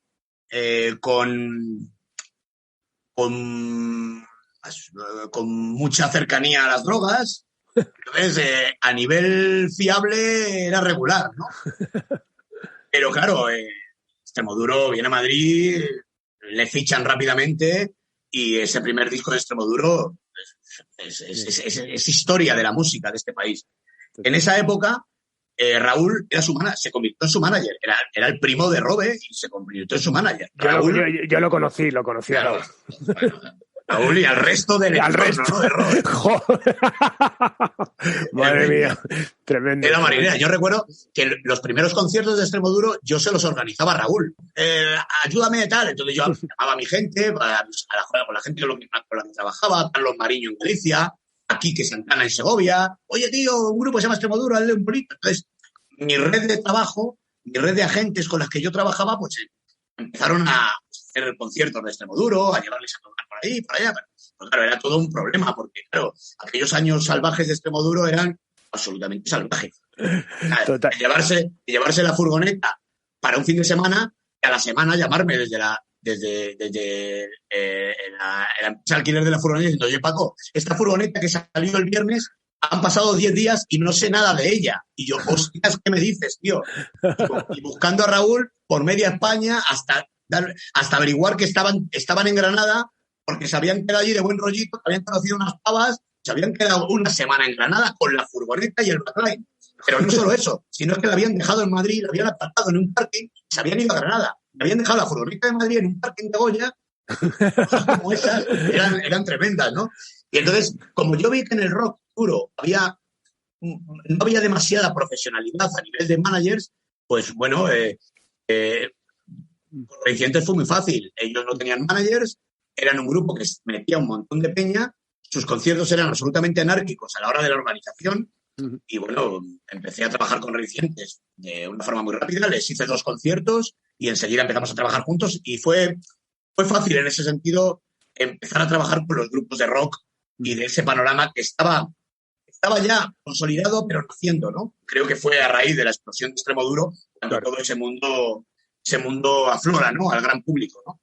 con mucha cercanía a las drogas. Entonces, a nivel fiable era regular, ¿no? Pero claro, Extremoduro viene a Madrid, le fichan rápidamente y ese primer disco de Extremoduro es historia de la música de este país. En esa época, Raúl se convirtió en su manager. Era el primo de Robe y se convirtió en su manager. Yo lo conocí a Raúl. Raúl y al resto del entorno, ¿no? De Robe. Madre mía, tremendo. Era marinera. Yo recuerdo que los primeros conciertos de Extremoduro yo se los organizaba a Raúl. Ayúdame, tal. Entonces yo llamaba a mi gente, con la gente con la que trabajaba, a Carlos Mariño en Galicia, a Quique Santana en Segovia. Oye, tío, un grupo se llama Extremoduro, hazle un bolito. Entonces, mi red de trabajo, mi red de agentes con las que yo trabajaba, pues empezaron a hacer conciertos de Extremoduro, a llevarles a tocar por ahí, por allá. Pero claro, era todo un problema, porque claro, aquellos años salvajes de Extremoduro eran absolutamente salvajes. Total. Llevarse la furgoneta para un fin de semana y a la semana llamarme desde la empresa alquiler de la furgoneta diciendo, oye, Paco, esta furgoneta que salió el viernes, han pasado 10 días y no sé nada de ella. Y yo, hostias, ¿qué me dices, tío? Y buscando a Raúl por media España hasta averiguar que estaban en Granada, porque se habían quedado allí de buen rollito, habían conocido unas pavas, se habían quedado una semana en Granada con la furgoneta y el backline. Pero no solo eso, sino que la habían dejado en Madrid, la habían apartado en un parking, se habían ido a Granada. Me habían dejado la furgoneta de Madrid en un parking de Goya, cosas como esas eran tremendas, ¿no? Y entonces, como yo vi que en el rock duro no había demasiada profesionalidad a nivel de managers, pues bueno, por Recientes fue muy fácil. Ellos no tenían managers, eran un grupo que metía un montón de peña, sus conciertos eran absolutamente anárquicos a la hora de la organización. Y bueno, empecé a trabajar con Recientes de una forma muy rápida, les hice 2 conciertos y enseguida empezamos a trabajar juntos y fue fácil en ese sentido empezar a trabajar con los grupos de rock y de ese panorama que estaba ya consolidado pero naciendo, ¿no? Creo que fue a raíz de la explosión de Extremoduro cuando todo ese mundo aflora, ¿no? Al gran público, ¿no?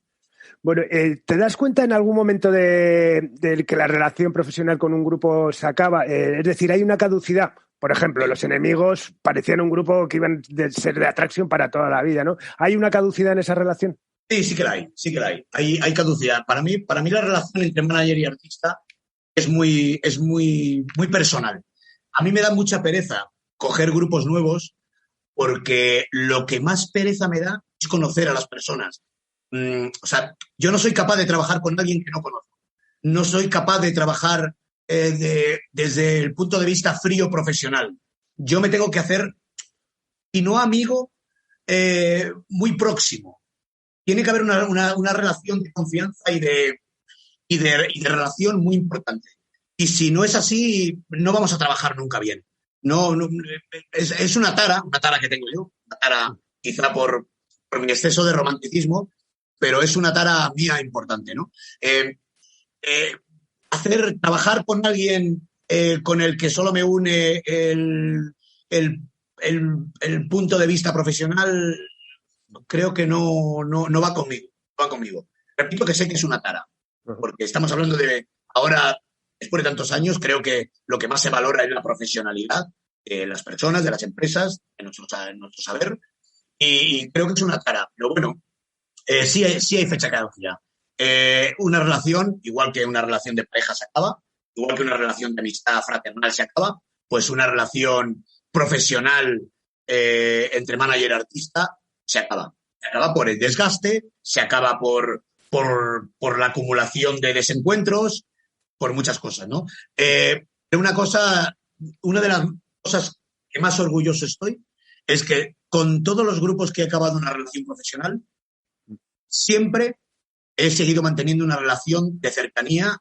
Bueno, ¿te das cuenta en algún momento de que la relación profesional con un grupo se acaba? Es decir, hay una caducidad. Por ejemplo, Los Enemigos parecían un grupo que iban a ser de atracción para toda la vida, ¿no? ¿Hay una caducidad en esa relación? Sí que la hay. Hay caducidad. Para mí la relación entre manager y artista es muy personal. A mí me da mucha pereza coger grupos nuevos porque lo que más pereza me da es conocer a las personas. O sea, yo no soy capaz de trabajar con alguien que no conozco. No soy capaz de trabajar desde el punto de vista frío profesional. Yo me tengo que hacer, y no amigo, muy próximo. Tiene que haber una relación de confianza y de relación muy importante. Y si no es así, no vamos a trabajar nunca bien. No, es una tara que tengo yo. Una tara quizá por mi exceso de romanticismo, pero es una tara mía importante, ¿no? Trabajar con alguien con el que solo me une el punto de vista profesional, creo que no va conmigo. Repito que sé que es una tara, porque estamos hablando de ahora, después de tantos años, creo que lo que más se valora es la profesionalidad de las personas, de las empresas, en nuestro saber, y creo que es una tara. Pero bueno, sí hay fecha caducidad. Una relación, igual que una relación de pareja se acaba, igual que una relación de amistad fraternal se acaba, pues una relación profesional entre manager y artista se acaba. Se acaba por el desgaste, se acaba por la acumulación de desencuentros, por muchas cosas, ¿no? Una de las cosas que más orgulloso estoy es que con todos los grupos que he acabado una relación profesional, siempre he seguido manteniendo una relación de cercanía,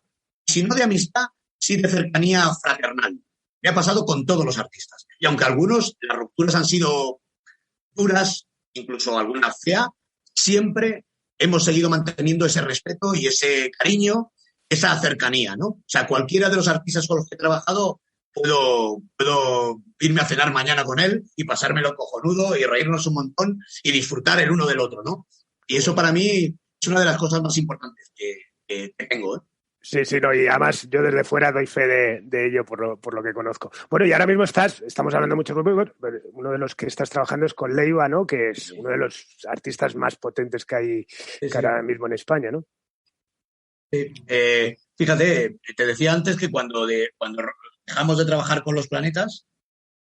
si no de amistad, sí de cercanía fraternal. me ha pasado con todos los artistas. Y aunque algunos, las rupturas han sido duras, incluso alguna fea, siempre hemos seguido manteniendo ese respeto y ese cariño, esa cercanía, ¿no? O sea, cualquiera de los artistas con los que he trabajado puedo irme a cenar mañana con él y pasármelo cojonudo y reírnos un montón y disfrutar el uno del otro, ¿no? Y eso para mí es una de las cosas más importantes que tengo, ¿eh? Sí, no, y además yo desde fuera doy fe de ello por lo que conozco. Bueno, y ahora mismo estamos hablando mucho conmigo, uno de los que estás trabajando es con Leiva, ¿no? Que es uno de los artistas más potentes que hay ahora mismo en España, ¿no? Fíjate, te decía antes que cuando dejamos de trabajar con Los Planetas,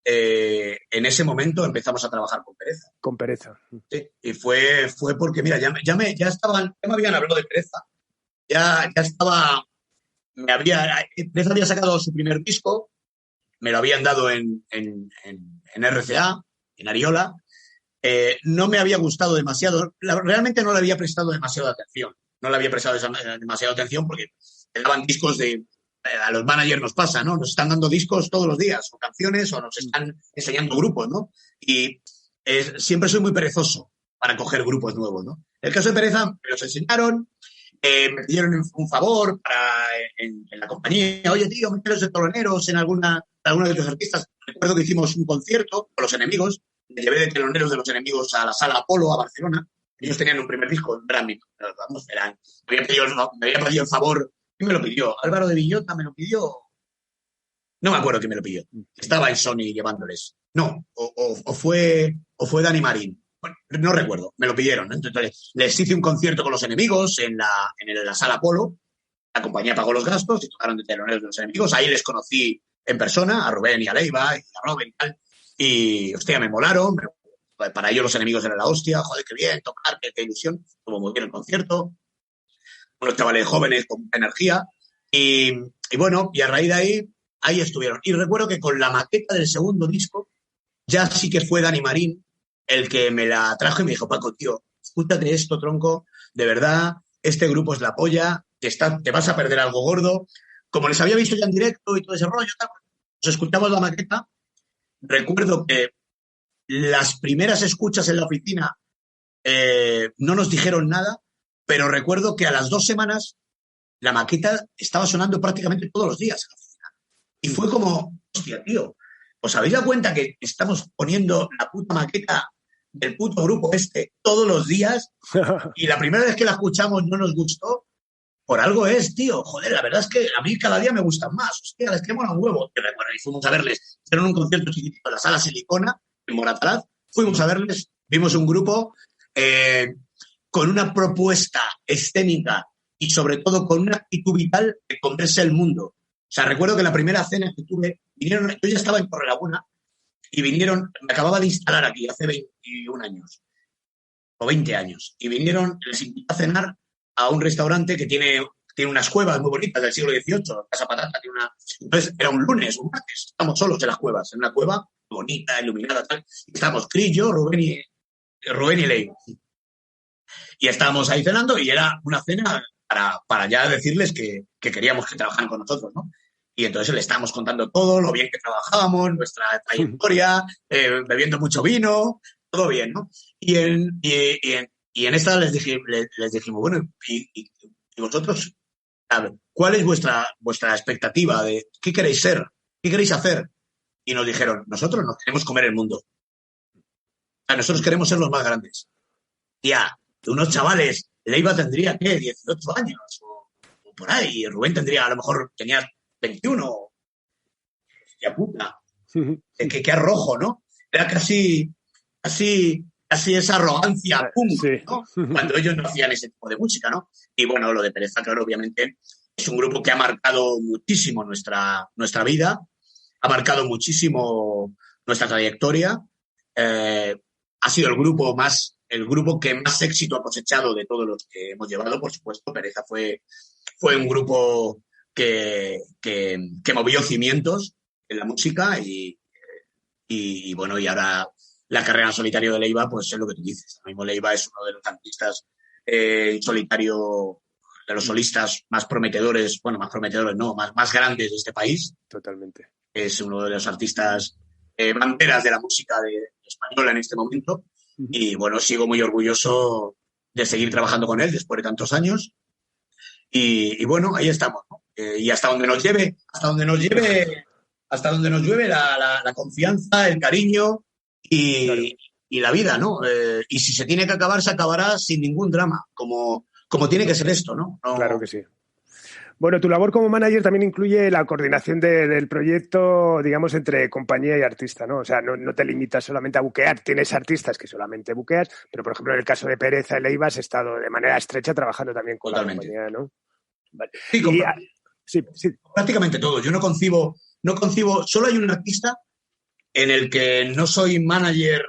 en ese momento empezamos a trabajar con Pereza. Con Pereza. Sí, y fue porque, mira, ya me habían hablado de Pereza. Ya estaba, Pereza había sacado su primer disco, me lo habían dado en RCA, en Ariola. No me había gustado demasiado, realmente no le había prestado demasiada atención. No le había prestado demasiada atención porque te daban discos a los managers nos pasa, ¿no? Nos están dando discos todos los días, o canciones, o nos están enseñando grupos, ¿no? Y siempre soy muy perezoso para coger grupos nuevos, ¿no? En el caso de Pereza, me los enseñaron, me pidieron un favor en la compañía. Oye, tío, mételos de teloneros en alguna de tus artistas. Recuerdo que hicimos un concierto con Los Enemigos, me llevé de teloneros de Los Enemigos a la Sala Apolo, a Barcelona. Ellos tenían un primer disco, me había pedido el favor. ¿Quién me lo pidió? Álvaro de Villota me lo pidió. No me acuerdo quién me lo pidió. Estaba en Sony llevándoles. No, o fue Dani Marín. Bueno, no recuerdo, me lo pidieron, ¿no? Entonces les hice un concierto con Los Enemigos en la Sala Apolo. La compañía pagó los gastos y tocaron de teloneros de Los Enemigos. Ahí les conocí en persona, a Rubén y a Leiva y a Robin y tal. Y, hostia, me molaron. Para ellos Los Enemigos era la hostia. Joder, qué bien, tocar, qué ilusión. Estuvo muy bien el concierto. Unos chavales jóvenes con mucha energía. Y bueno, y a raíz de ahí estuvieron. Y recuerdo que con la maqueta del segundo disco, ya sí que fue Dani Marín el que me la trajo y me dijo, Paco, tío, escúchate esto, tronco, de verdad, este grupo es la polla, te vas a perder algo gordo. Como les había visto ya en directo y todo ese rollo, nos escuchamos la maqueta. Recuerdo que las primeras escuchas en la oficina no nos dijeron nada, pero recuerdo que a las 2 semanas la maqueta estaba sonando prácticamente todos los días en la oficina. Y fue como, hostia, tío, ¿os habéis dado cuenta que estamos poniendo la puta maqueta del puto grupo todos los días? Y la primera vez que la escuchamos no nos gustó. Por algo es, tío. Joder, la verdad es que a mí cada día me gustan más. Hostia, les que mola un huevo. Y fuimos a verles. Hicieron un concierto chiquitito en la Sala Silicona, en Moratalaz. Fuimos a verles, vimos un grupo con una propuesta escénica y sobre todo con una actitud vital de comerse el mundo. O sea, recuerdo que la primera cena que tuve, yo ya estaba en Torrelaguna y vinieron, me acababa de instalar aquí hace 21 años o 20 años, y les invité a cenar a un restaurante que tiene unas cuevas muy bonitas del siglo XVIII, Casa Patata, entonces era un lunes, un martes, estamos solos en las cuevas, en una cueva bonita, iluminada, tal, y estábamos Crillo, Rubén y Ley. Y estábamos ahí cenando y era una cena para ya decirles que queríamos que trabajaran con nosotros, ¿no? Y entonces le estábamos contando todo, lo bien que trabajábamos, nuestra trayectoria, bebiendo mucho vino, todo bien, ¿no? Y en esta les dijimos, bueno, y vosotros, a ver, ¿cuál es vuestra expectativa de qué queréis ser? ¿Qué queréis hacer? Y nos dijeron, nosotros nos queremos comer el mundo. O sea, nosotros queremos ser los más grandes. Tía, de unos chavales, Leiva tendría, ¿qué? 18 años o por ahí. Y Rubén a lo mejor tenía 21. Hostia puta. Qué arrojo, ¿no? Era casi esa arrogancia punk, sí, ¿no? Cuando ellos no hacían ese tipo de música, ¿no? Y bueno, lo de Pereza, claro, obviamente, es un grupo que ha marcado muchísimo nuestra vida, ha marcado muchísimo nuestra trayectoria. Ha sido el grupo que más éxito ha cosechado de todos los que hemos llevado, por supuesto. Pereza fue un grupo que movió cimientos en la música y bueno, y ahora la carrera en solitario de Leiva, pues es lo que tú dices. Ahora mismo Leiva es uno de los artistas en solitario, de los solistas más prometedores, bueno, más prometedores no, más grandes de este país. Totalmente. es uno de los artistas banderas de la música española en este momento. Y bueno, sigo muy orgulloso de seguir trabajando con él después de tantos años. Y bueno, ahí estamos, ¿no? Y hasta donde nos lleve la confianza, el cariño y la vida, ¿no? Y si se tiene que acabar, se acabará sin ningún drama, como tiene que ser esto, ¿no? Claro que sí. Bueno, tu labor como manager también incluye la coordinación del proyecto, digamos, entre compañía y artista, ¿no? O sea, no te limitas solamente a buquear. Tienes artistas que solamente buqueas, pero, por ejemplo, en el caso de Pérez Leiva has estado de manera estrecha trabajando también con Totalmente. la compañía, ¿no? Vale. Sí, prácticamente todo. Yo no concibo, solo hay un artista en el que no soy manager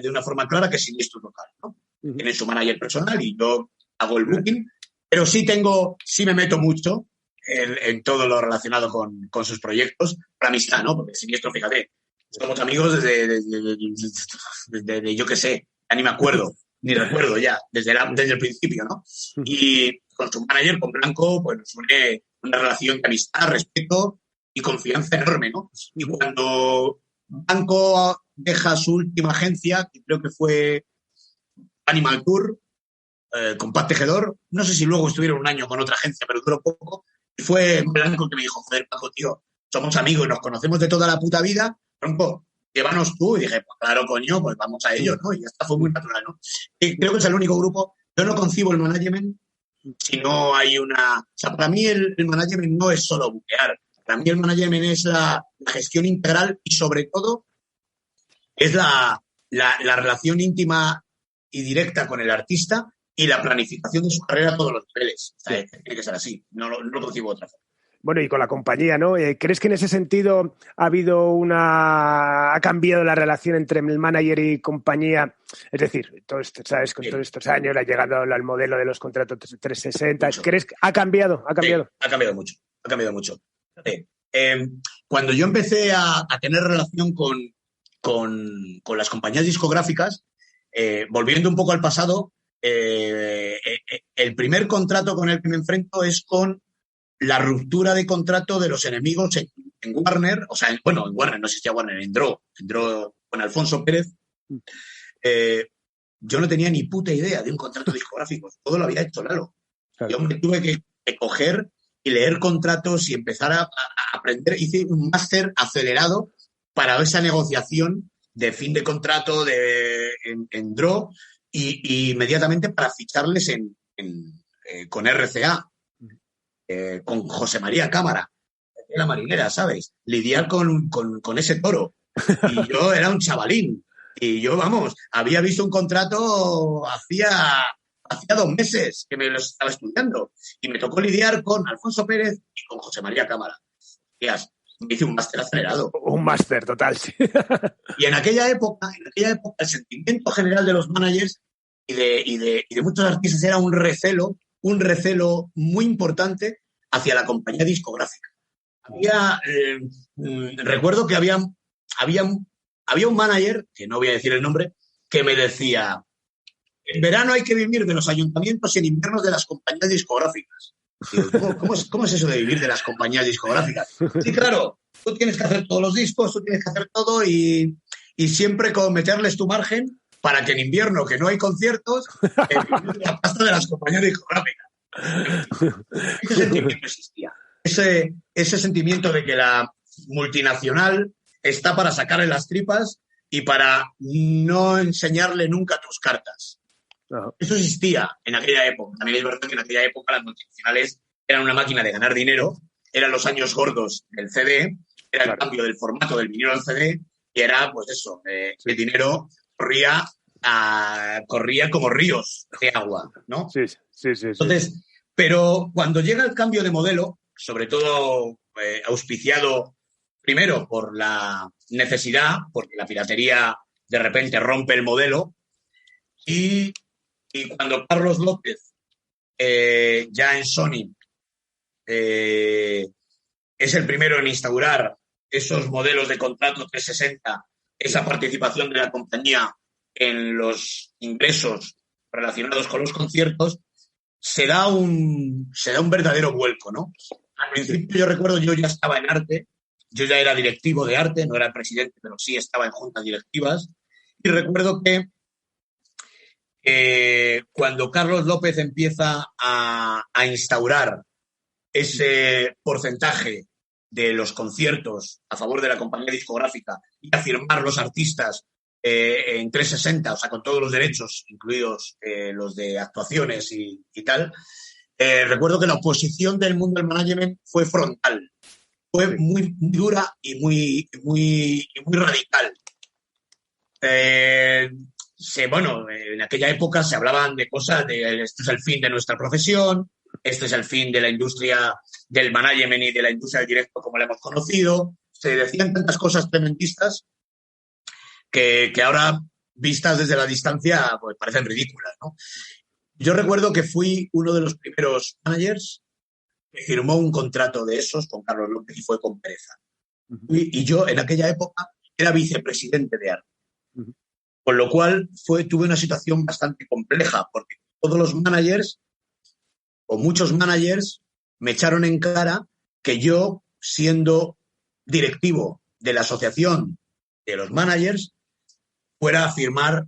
de una forma clara, que es Siniestro Total, ¿no? Uh-huh. Tiene su manager personal y yo hago el booking, pero sí me meto mucho en todo lo relacionado con sus proyectos, por amistad, ¿no? Porque Siniestro, fíjate, somos amigos desde yo qué sé, ya ni me acuerdo, ni recuerdo ya, desde el principio, ¿no? Y con su manager, con Blanco, pues nos une una relación de amistad, respeto y confianza enorme, ¿no? Y cuando Blanco deja su última agencia, que creo que fue Animal Tour, con Pat Tejedor, no sé si luego estuvieron un año con otra agencia, pero duró poco, y fue Blanco que me dijo, joder, Paco, tío, somos amigos, nos conocemos de toda la puta vida, Blanco, llévanos tú, y dije, pues claro, coño, pues vamos a ello, ¿no? Y ya está, fue muy natural, ¿no? Y creo que es el único grupo, yo no concibo el management si no hay una... O sea, para mí el management no es solo buquear, para mí el management es la gestión integral y sobre todo es la relación íntima y directa con el artista y la planificación de su carrera a todos los niveles. O sea, tiene que ser así, no lo concibo de otra forma. Bueno, y con la compañía, ¿no? ¿Crees que en ese sentido ha cambiado la relación entre el manager y compañía? Es decir, todos estos años ha llegado al modelo de los contratos 360. Mucho. ¿Crees que ha cambiado? Sí, ha cambiado mucho. Cuando yo empecé a tener relación con las compañías discográficas, volviendo un poco al pasado, el primer contrato con el que me enfrento es con la ruptura de contrato de los enemigos en Warner, o sea, en Warner no existía Warner, en Draw con Alfonso Pérez. Yo no tenía ni puta idea de un contrato discográfico, todo lo había hecho Lalo. Claro. Yo me tuve que coger y leer contratos y empezar a aprender. Hice un máster acelerado para esa negociación de fin de contrato en Draw y inmediatamente para ficharles con RCA. Con José María Cámara, la marinera, ¿sabes? Lidiar con ese toro. Y yo era un chavalín. Y yo, había visto un contrato hacía 2 meses que me lo estaba estudiando. Y me tocó lidiar con Alfonso Pérez y con José María Cámara. Tías, me hice un máster acelerado. Un máster total, sí. Y en aquella época, el sentimiento general de los managers y de muchos artistas era un recelo muy importante hacia la compañía discográfica. Recuerdo que había un manager, que no voy a decir el nombre, que me decía, en verano hay que vivir de los ayuntamientos y en invierno de las compañías discográficas. Digo, ¿cómo es eso de vivir de las compañías discográficas? Sí, claro, tú tienes que hacer todos los discos, tú tienes que hacer todo y siempre meterles tu margen para que en invierno, que no hay conciertos, la pasta de las compañías discográficas. Ese sentimiento existía. Ese sentimiento de que la multinacional está para sacarle las tripas y para no enseñarle nunca tus cartas. Uh-huh. Eso existía en aquella época. También es verdad que en aquella época las multinacionales eran una máquina de ganar dinero, eran los años gordos del CD, era el cambio del formato del vinilo al CD y era, pues eso, el dinero corría como ríos de agua, ¿no? Sí. Entonces, pero cuando llega el cambio de modelo, sobre todo auspiciado primero por la necesidad, porque la piratería de repente rompe el modelo, y cuando Carlos López, ya en Sony, es el primero en instaurar esos modelos de contrato 360, esa participación de la compañía en los ingresos relacionados con los conciertos, se da un verdadero vuelco, ¿no? Al principio yo recuerdo, yo ya estaba en arte, yo ya era directivo de arte, no era presidente, pero sí estaba en juntas directivas. Y recuerdo que cuando Carlos López empieza a instaurar ese porcentaje de los conciertos a favor de la compañía discográfica y a firmar los artistas en 360, o sea, con todos los derechos, incluidos los de actuaciones y tal, recuerdo que la oposición del mundo del management fue frontal, fue muy dura y muy radical. Bueno, en aquella época se hablaban de cosas de esto es el fin de nuestra profesión, este es el fin de la industria del management y de la industria del directo como la hemos conocido. Se decían tantas cosas tremendistas que ahora, vistas desde la distancia, pues parecen ridículas, ¿no? Yo recuerdo que fui uno de los primeros managers que firmó un contrato de esos con Carlos López y fue con Pereza. Y yo, en aquella época, era vicepresidente de arte. Con lo cual, tuve una situación bastante compleja, porque todos los managers, o muchos managers, me echaron en cara que yo, siendo directivo de la asociación de los managers, fuera a firmar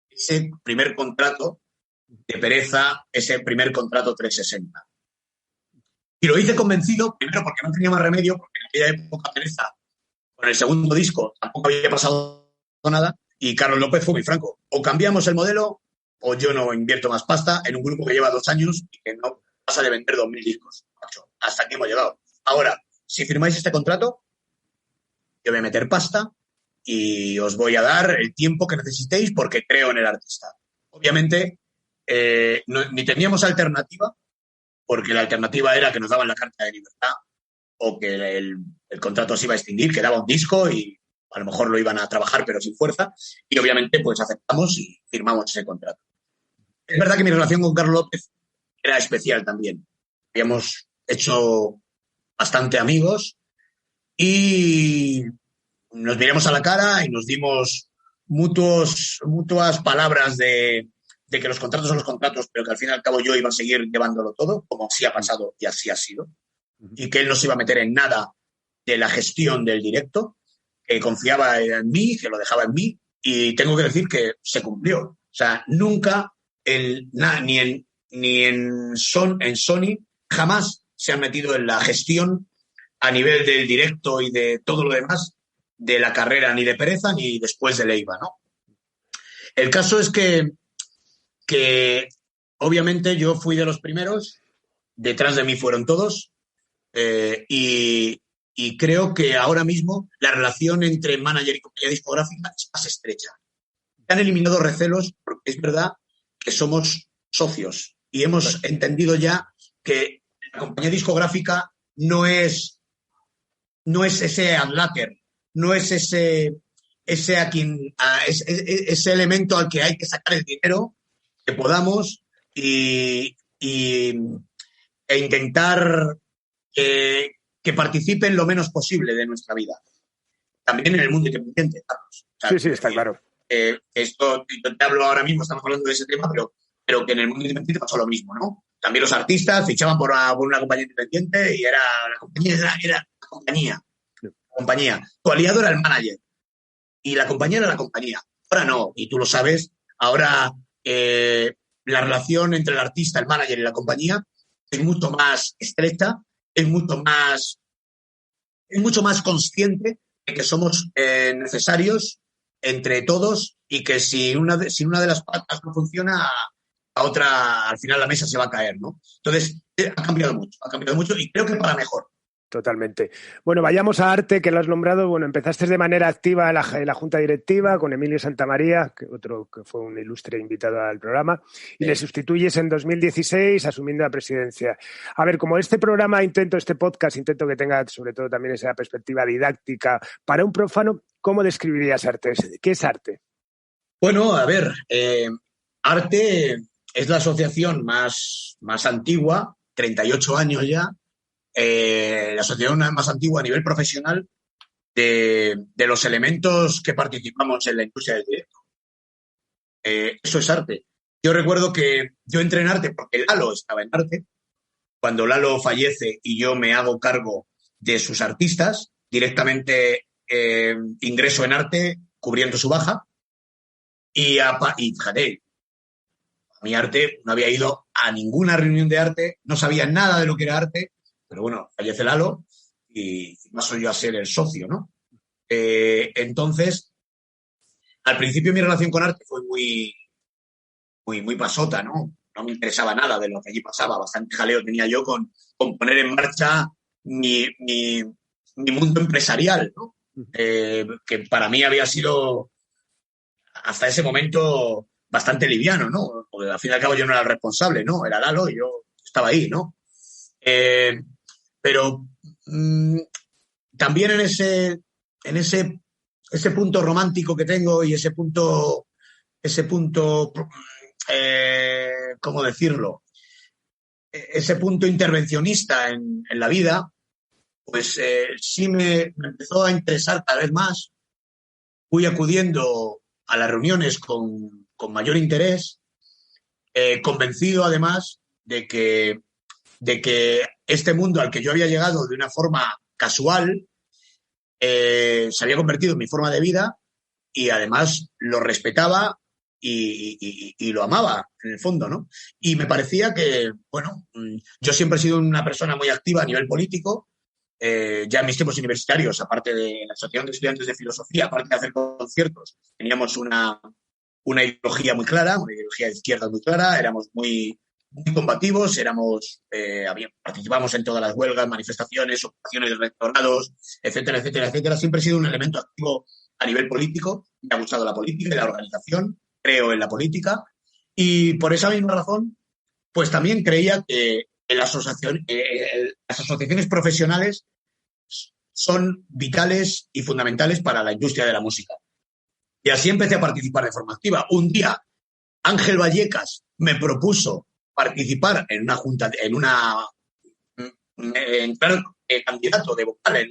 ese primer contrato de Pereza, ese primer contrato 360. Y lo hice convencido, primero porque no tenía más remedio, porque en aquella época Pereza, con el segundo disco, tampoco había pasado nada, y Carlos López fue muy franco. O cambiamos el modelo, o yo no invierto más pasta en un grupo que lleva 2 años y que no pasa de vender 2.000 discos. Hasta aquí hemos llegado. Ahora, si firmáis este contrato, yo voy a meter pasta y os voy a dar el tiempo que necesitéis porque creo en el artista. Obviamente, ni teníamos alternativa, porque la alternativa era que nos daban la carta de libertad o que el contrato se iba a extinguir, que daba un disco y a lo mejor lo iban a trabajar pero sin fuerza, y obviamente pues aceptamos y firmamos ese contrato. Es verdad que mi relación con Carlos López era especial también. Habíamos hecho bastante amigos y nos miramos a la cara y nos dimos mutuas palabras de que los contratos son los contratos, pero que al fin y al cabo yo iba a seguir llevándolo todo, como así ha pasado y así ha sido, y que él no se iba a meter en nada de la gestión del directo, que confiaba en mí, que lo dejaba en mí, y tengo que decir que se cumplió. O sea, nunca, ni en Sony, jamás se han metido en la gestión a nivel del directo y de todo lo demás de la carrera, ni de Pereza ni después de Leiva, ¿no? El caso es que obviamente yo fui de los primeros, detrás de mí fueron todos, y creo que ahora mismo la relación entre manager y compañía discográfica es más estrecha. Se han eliminado recelos porque es verdad que somos socios y hemos entendido ya que la compañía discográfica no es ese adláter, no es ese elemento al que hay que sacar el dinero que podamos e intentar que participen lo menos posible de nuestra vida. También en el mundo independiente, Carlos. O sea, sí, está claro. Esto, yo te hablo ahora mismo, estamos hablando de ese tema, pero que en el mundo independiente pasó lo mismo, ¿no? También los artistas fichaban por una compañía independiente y la compañía. Tu aliado era el manager y la compañía era la compañía. Ahora no, y tú lo sabes, ahora la relación entre el artista, el manager y la compañía es mucho más estrecha, es mucho más consciente de que somos necesarios entre todos y que si una de las patas no funciona, a otra, al final la mesa se va a caer, ¿no? Entonces, ha cambiado mucho y creo que para mejor. Totalmente. Bueno, vayamos a arte, que lo has nombrado. Bueno, empezaste de manera activa en la Junta Directiva con Emilio Santamaría, que fue un ilustre invitado al programa, y le sustituyes en 2016 asumiendo la presidencia. A ver, como este podcast intento que tenga sobre todo también esa perspectiva didáctica para un profano, ¿cómo describirías arte? ¿Qué es arte? Bueno, a ver, arte es la asociación más antigua, 38 años ya, la asociación más antigua a nivel profesional de los elementos que participamos en la industria del directo. Eso es arte. Yo recuerdo que yo entré en arte porque Lalo estaba en arte. Cuando Lalo fallece y yo me hago cargo de sus artistas, directamente ingreso en arte cubriendo su baja y fíjate, mi arte no había ido a ninguna reunión de arte, no sabía nada de lo que era arte, pero bueno, fallece Lalo y paso yo a ser el socio, ¿no? Entonces, al principio mi relación con arte fue muy pasota, ¿no? No me interesaba nada de lo que allí pasaba, bastante jaleo tenía yo con poner en marcha mi mundo empresarial, ¿no? Que para mí había sido hasta ese momento bastante liviano, ¿no? Porque al fin y al cabo yo no era el responsable, ¿no? Era Lalo y yo estaba ahí, ¿no? Pero también en ese punto romántico que tengo y ese punto ¿cómo decirlo? Ese punto intervencionista en la vida, pues sí me empezó a interesar cada vez más. Fui acudiendo a las reuniones con mayor interés, convencido además de que este mundo al que yo había llegado de una forma casual se había convertido en mi forma de vida y además lo respetaba y lo amaba, en el fondo, ¿no? Y me parecía que, bueno, yo siempre he sido una persona muy activa a nivel político, ya en mis tiempos universitarios, aparte de la Asociación de Estudiantes de Filosofía, aparte de hacer conciertos, teníamos una ideología muy clara, una ideología de izquierda muy clara, éramos muy combativos, participamos en todas las huelgas, manifestaciones, ocupaciones de rectorados, etcétera, etcétera, etcétera. Siempre he sido un elemento activo a nivel político, me ha gustado la política y la organización, creo en la política y por esa misma razón, pues también creía que las asociaciones profesionales son vitales y fundamentales para la industria de la música. Y así empecé a participar de forma activa. Un día, Ángel Vallecas me propuso participar en una junta, entrar candidato de vocal en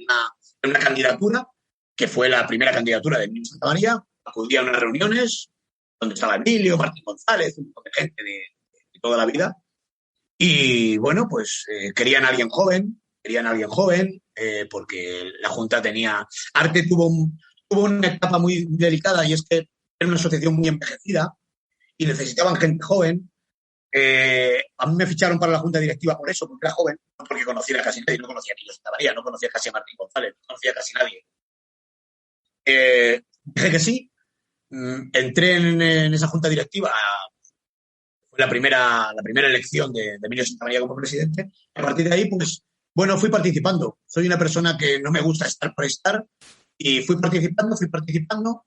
una candidatura, que fue la primera candidatura de Emilio Santamaría. Acudí a unas reuniones donde estaba Emilio, Martín González, un montón de gente de toda la vida. Y bueno, pues querían a alguien joven, porque la Junta tenía... Arte tuvo una etapa muy delicada y es que era una asociación muy envejecida y necesitaban gente joven. A mí me ficharon para la Junta Directiva por eso, porque era joven, no porque conociera casi nadie, no conocía a Emilio Santamaría, no conocía casi a Martín González, no conocía casi a nadie. Dije que sí, entré en esa Junta Directiva. Fue la primera elección de Emilio Santamaría como presidente. A partir de ahí, pues, bueno, fui participando. Soy una persona que no me gusta estar por estar y fui participando.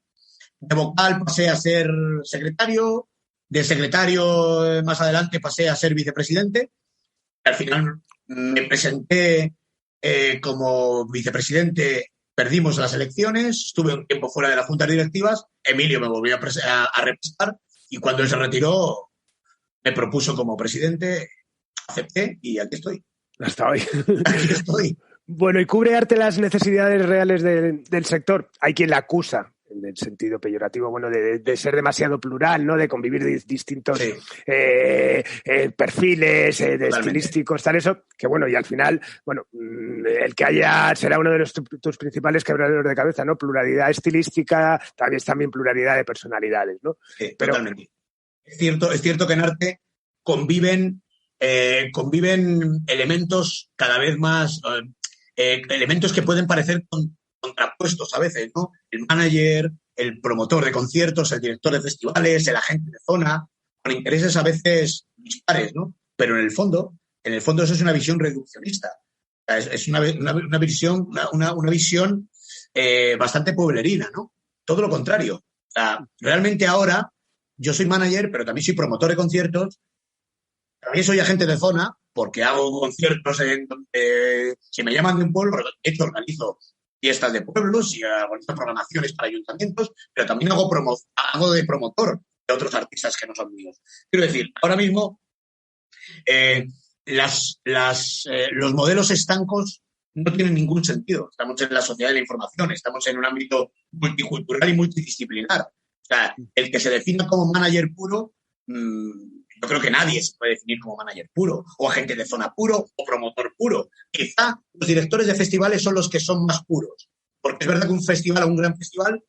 De vocal pasé a ser secretario, de secretario más adelante pasé a ser vicepresidente. Al final me presenté como vicepresidente, perdimos las elecciones, estuve un tiempo fuera de las juntas directivas, Emilio me volvió a representar y cuando él se retiró me propuso como presidente, acepté y aquí estoy. Hasta hoy. Aquí estoy. Bueno, ¿y cubre arte las necesidades reales del sector? Hay quien la acusa, en el sentido peyorativo, bueno, de ser demasiado plural, ¿no? De convivir distintos sí. Perfiles estilísticos, tal eso, que bueno, y al final, bueno, el que haya será uno de tus principales quebraderos de cabeza, ¿no? Pluralidad estilística, también pluralidad de personalidades, ¿no? Sí, totalmente. Es cierto que en arte conviven elementos cada vez más, elementos que pueden parecer contrapuestos a veces, ¿no? El manager, el promotor de conciertos, el director de festivales, el agente de zona, con intereses a veces dispares, ¿no? Pero en el fondo eso es una visión reduccionista. Es una visión bastante pueblerina, ¿no? Todo lo contrario. O sea, realmente ahora yo soy manager, pero también soy promotor de conciertos. También soy agente de zona, porque hago conciertos si me llaman de un pueblo, de hecho organizo fiestas de pueblos y organizo programaciones para ayuntamientos, pero también hago de promotor de otros artistas que no son míos. Quiero decir, ahora mismo los modelos estancos no tienen ningún sentido. Estamos en la sociedad de la información, estamos en un ámbito multicultural y multidisciplinar. O sea, el que se defina como manager puro yo creo que nadie se puede definir como manager puro, o agente de zona puro, o promotor puro. Quizá los directores de festivales son los que son más puros, porque es verdad que un festival, un gran festival,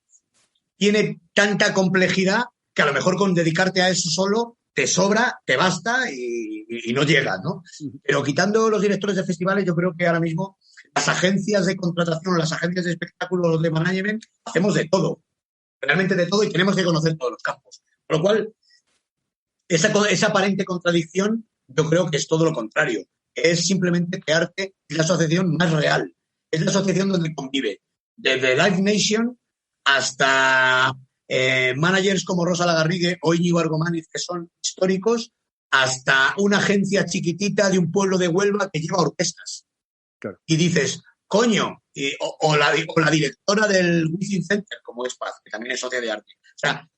tiene tanta complejidad que a lo mejor con dedicarte a eso solo te sobra, te basta y no llegas, ¿no? Pero quitando los directores de festivales, yo creo que ahora mismo las agencias de contratación, las agencias de espectáculos, de management, hacemos de todo, realmente de todo, y tenemos que conocer todos los campos. Con lo cual, esa aparente contradicción, yo creo que es todo lo contrario. Es simplemente que arte es la asociación más real. Es la asociación donde convive desde Live Nation hasta managers como Rosa Lagarrigue o Íñigo Argomaniz, que son históricos, hasta una agencia chiquitita de un pueblo de Huelva que lleva orquestas. Claro. Y dices, coño, o la directora del Wizzing Center, como es Paz, que también es socia de arte. O sea,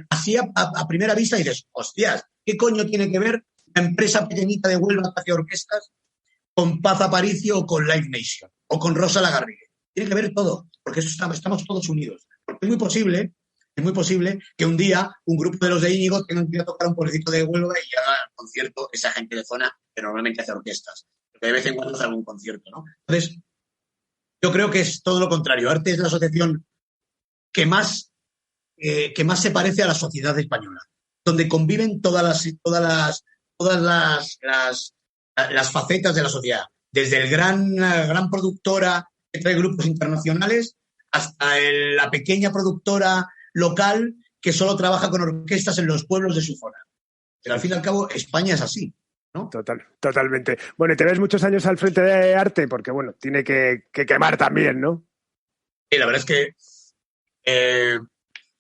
así a primera vista dices, hostias, ¿qué coño tiene que ver la empresa pequeñita de Huelva que hace orquestas con Paz Aparicio o con Live Nation o con Rosa Lagarrigue? Tiene que ver todo, porque estamos todos unidos. Porque es muy posible que un día un grupo de los de Íñigo tengan que ir a tocar un pueblecito de Huelva y haga el concierto esa gente de zona que normalmente hace orquestas. Porque de vez en cuando hace algún concierto, ¿no? Entonces, yo creo que es todo lo contrario. Arte es la asociación que más se parece a la sociedad española, donde conviven todas las facetas de la sociedad, desde el gran productora que trae grupos internacionales hasta la pequeña productora local que solo trabaja con orquestas en los pueblos de su zona. Pero al fin y al cabo, España es así, ¿no? Totalmente. Bueno, y te ves muchos años al frente de arte porque, bueno, tiene que quemar también, ¿no? Sí, la verdad es que,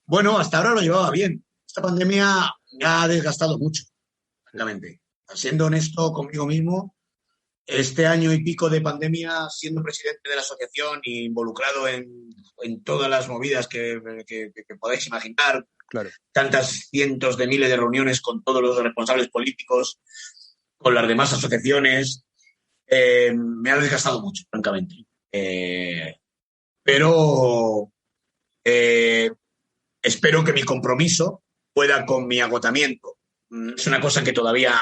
bueno, hasta ahora lo llevaba bien. Esta pandemia me ha desgastado mucho, francamente. Siendo honesto conmigo mismo, este año y pico de pandemia, siendo presidente de la asociación e involucrado en todas las movidas que podáis imaginar, claro. Tantas cientos de miles de reuniones con todos los responsables políticos, con las demás asociaciones, me ha desgastado mucho, francamente. Pero espero que mi compromiso pueda con mi agotamiento. Es una cosa que todavía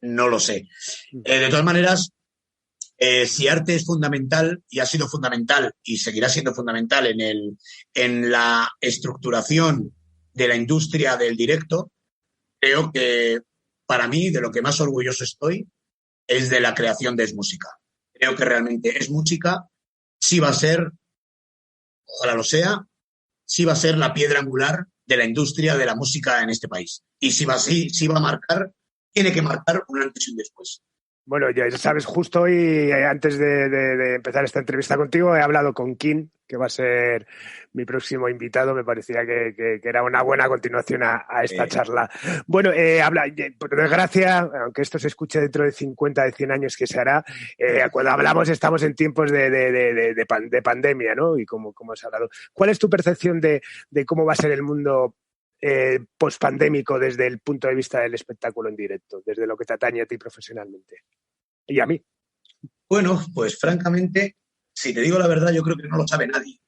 no lo sé. De todas maneras, si arte es fundamental y ha sido fundamental y seguirá siendo fundamental en la estructuración de la industria del directo, creo que para mí de lo que más orgulloso estoy es de la creación de Es Música. Creo que realmente Es Música sí va a ser, ojalá lo sea, sí va a ser la piedra angular de la industria de la música en este país. Y sí va a marcar, tiene que marcar un antes y un después. Bueno, ya sabes, justo hoy, antes de empezar esta entrevista contigo, he hablado con Kim, que va a ser mi próximo invitado. Me parecía que era una buena continuación a esta charla. Bueno, por desgracia, aunque esto se escuche dentro de 50, de 100 años que se hará, cuando hablamos estamos en tiempos de pandemia, ¿no? Y como has hablado. ¿Cuál es tu percepción de cómo va a ser el mundo post-pandémico desde el punto de vista del espectáculo en directo, desde lo que te atañe a ti profesionalmente y a mí? Bueno, pues francamente, si te digo la verdad, yo creo que no lo sabe nadie.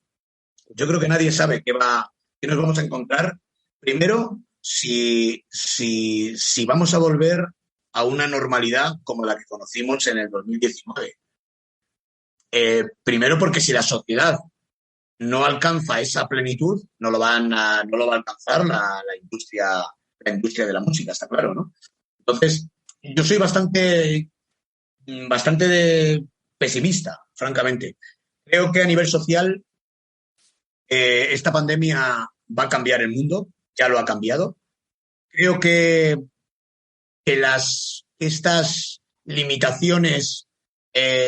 Yo creo que nadie sabe qué nos vamos a encontrar. Primero, si vamos a volver a una normalidad como la que conocimos en el 2019. Primero porque si la sociedad no alcanza esa plenitud, no lo va a alcanzar la industria de la música, está claro, ¿no? Entonces, yo soy bastante pesimista, francamente. Creo que a nivel social esta pandemia va a cambiar el mundo, ya lo ha cambiado. Creo que estas limitaciones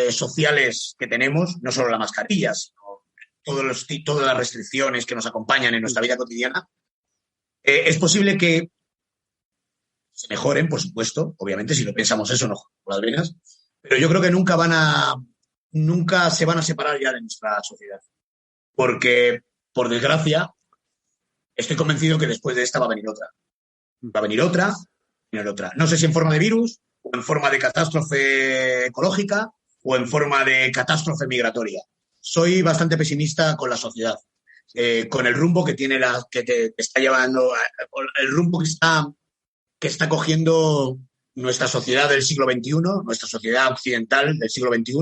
sociales que tenemos, no solo la mascarilla, sino todas las restricciones que nos acompañan en nuestra vida cotidiana, es posible que se mejoren, por supuesto, obviamente, si lo pensamos eso, no por las venas, pero yo creo que nunca se van a separar ya de nuestra sociedad. Porque, por desgracia, estoy convencido que después de esta va a venir otra. Va a venir otra. No sé si en forma de virus, o en forma de catástrofe ecológica, o en forma de catástrofe migratoria. Soy bastante pesimista con la sociedad, con el rumbo que tiene que te está llevando, el rumbo que está que está cogiendo nuestra sociedad del siglo XXI, nuestra sociedad occidental del siglo XXI,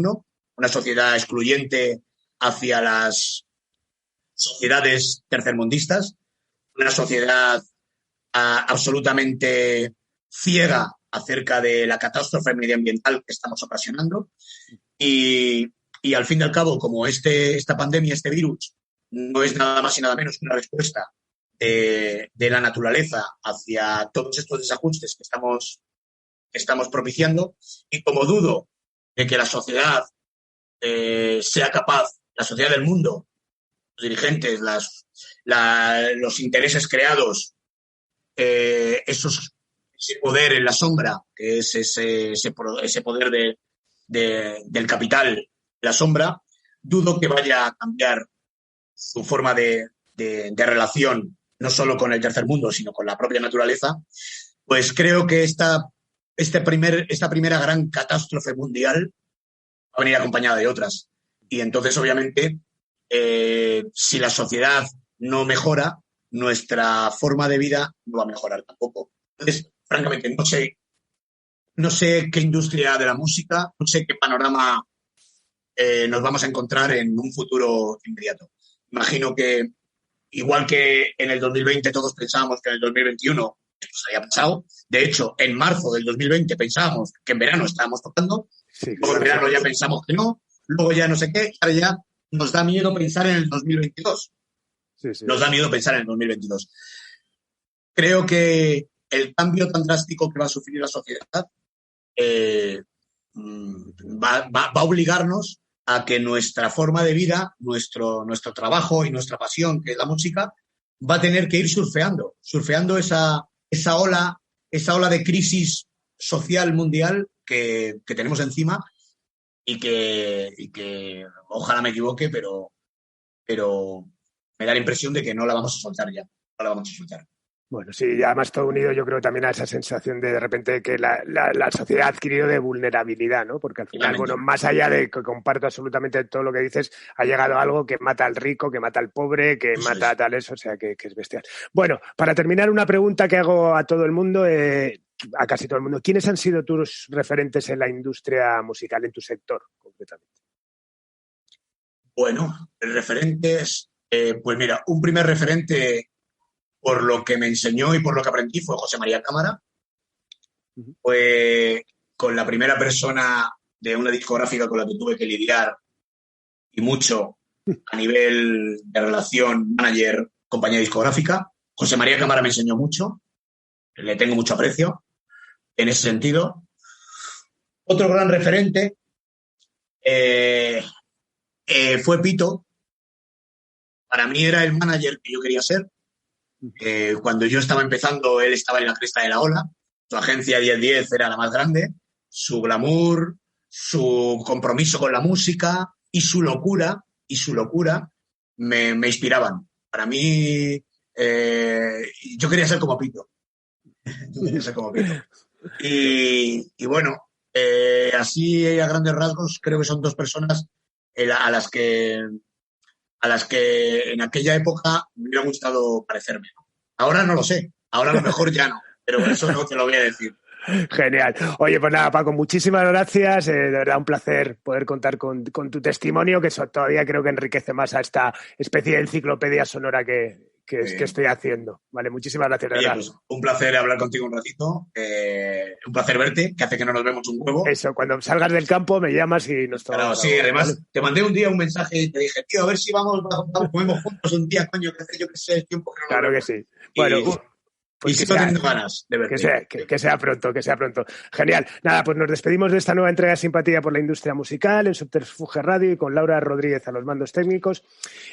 una sociedad excluyente hacia las sociedades tercermundistas, una sociedad absolutamente ciega acerca de la catástrofe medioambiental que estamos ocasionando y al fin y al cabo, como esta pandemia, este virus, no es nada más y nada menos que una respuesta de la naturaleza hacia todos estos desajustes que estamos propiciando, y como dudo de que la sociedad sea capaz, la sociedad del mundo, los dirigentes, los intereses creados, ese poder en la sombra, que es ese poder del capital, la sombra, dudo que vaya a cambiar su forma de relación, no solo con el tercer mundo, sino con la propia naturaleza. Pues creo que esta primera gran catástrofe mundial va a venir acompañada de otras. Y entonces, obviamente, si la sociedad no mejora, nuestra forma de vida no va a mejorar tampoco. Entonces, francamente, no sé qué industria de la música, no sé qué panorama nos vamos a encontrar en un futuro inmediato. Imagino que, igual que en el 2020 todos pensábamos que en el 2021 esto se había pasado. De hecho, en marzo del 2020 pensábamos que en verano estábamos tocando. Sí, luego en verano ya pensamos que no. Luego ya no sé qué. Ahora ya nos da miedo pensar en el 2022. Sí. Nos da miedo pensar en el 2022. Creo que el cambio tan drástico que va a sufrir la sociedad va a obligarnos a que nuestra forma de vida, nuestro trabajo y nuestra pasión, que es la música, va a tener que ir surfeando esa ola de crisis social mundial que tenemos encima y que ojalá me equivoque, pero me da la impresión de que no la vamos a soltar ya. No la vamos a soltar. Bueno, sí, y además todo unido yo creo también a esa sensación de repente que la sociedad ha adquirido de vulnerabilidad, ¿no? Porque al final, bueno, más allá de que comparto absolutamente todo lo que dices, ha llegado algo que mata al rico, que mata al pobre, que mata a tal eso, o sea, que es bestial. Bueno, para terminar, una pregunta que hago a todo el mundo, a casi todo el mundo. ¿Quiénes han sido tus referentes en la industria musical, en tu sector, concretamente? Bueno, referentes, pues mira, un primer referente por lo que me enseñó y por lo que aprendí fue José María Cámara. Fue con la primera persona de una discográfica con la que tuve que lidiar y mucho a nivel de relación manager, compañía discográfica. José María Cámara me enseñó mucho, le tengo mucho aprecio en ese sentido. Otro gran referente fue Pito. Para mí era el manager que yo quería ser. Cuando yo estaba empezando, él estaba en la cresta de la ola. Su agencia 1010 era la más grande. Su glamour, su compromiso con la música y su locura me inspiraban. Para mí, yo quería ser como Pito. Y bueno, así a grandes rasgos creo que son dos personas a las que en aquella época me hubiera gustado parecerme. Ahora no lo sé, ahora a lo mejor ya no, pero eso no te lo voy a decir. Genial. Oye, pues nada, Paco, muchísimas gracias. De verdad, un placer poder contar con tu testimonio, que eso todavía creo que enriquece más a esta especie de enciclopedia sonora que estoy haciendo. Vale, muchísimas gracias. Oye, pues un placer hablar contigo un ratito. Un placer verte, que hace que no nos vemos un huevo. Eso, cuando salgas del campo me llamas y nos tomamos. Claro, sí, además ¿vale? Te mandé un día un mensaje y te dije, tío, a ver si comemos juntos un día, coño, que hace yo que sé el tiempo que no. Claro que sí. Bueno, pues sigo teniendo ganas de verte. Que sea pronto. Genial. Nada, pues nos despedimos de esta nueva entrega de Simpatía por la Industria Musical en Subterfuge Radio y con Laura Rodríguez a los mandos técnicos.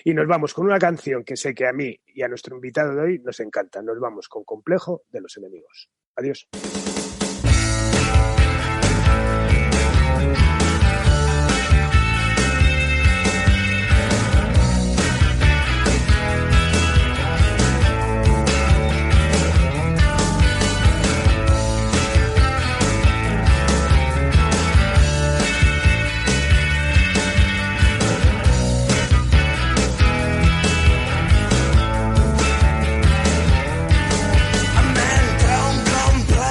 Y nos vamos con una canción que sé que a mí y a nuestro invitado de hoy nos encanta. Nos vamos con Complejo de los Enemigos. Adiós. Me entra un complejo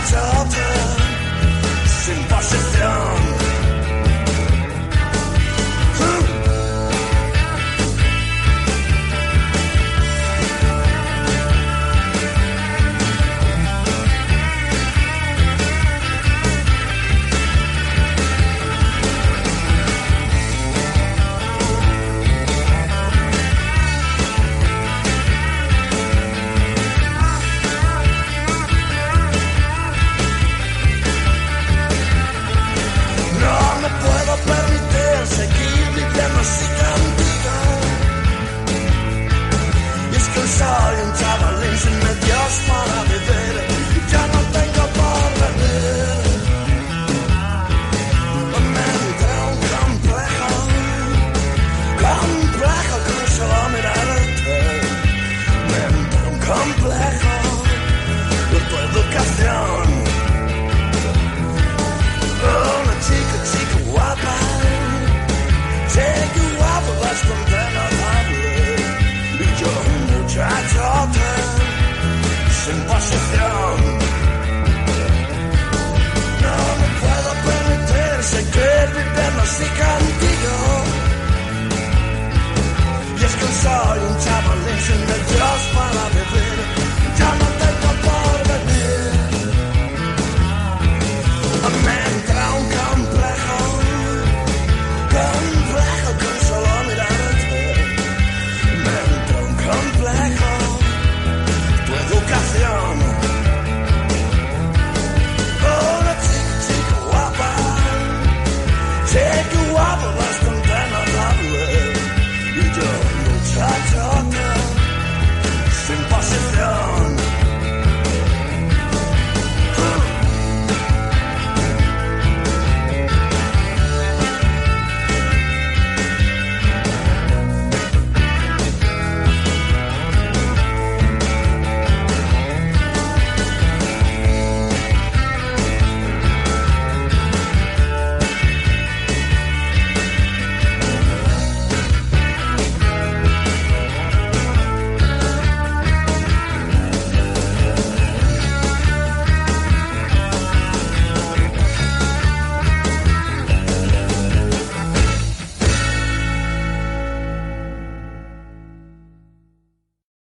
trachote sin posesión. Soy un chavalín sin medios para vivir, ya no tengo por venir. Me entré un complejo con solo mirarte. Me entré un complejo por tu educación. Una chica guapa, vas con notable. Y yo trachote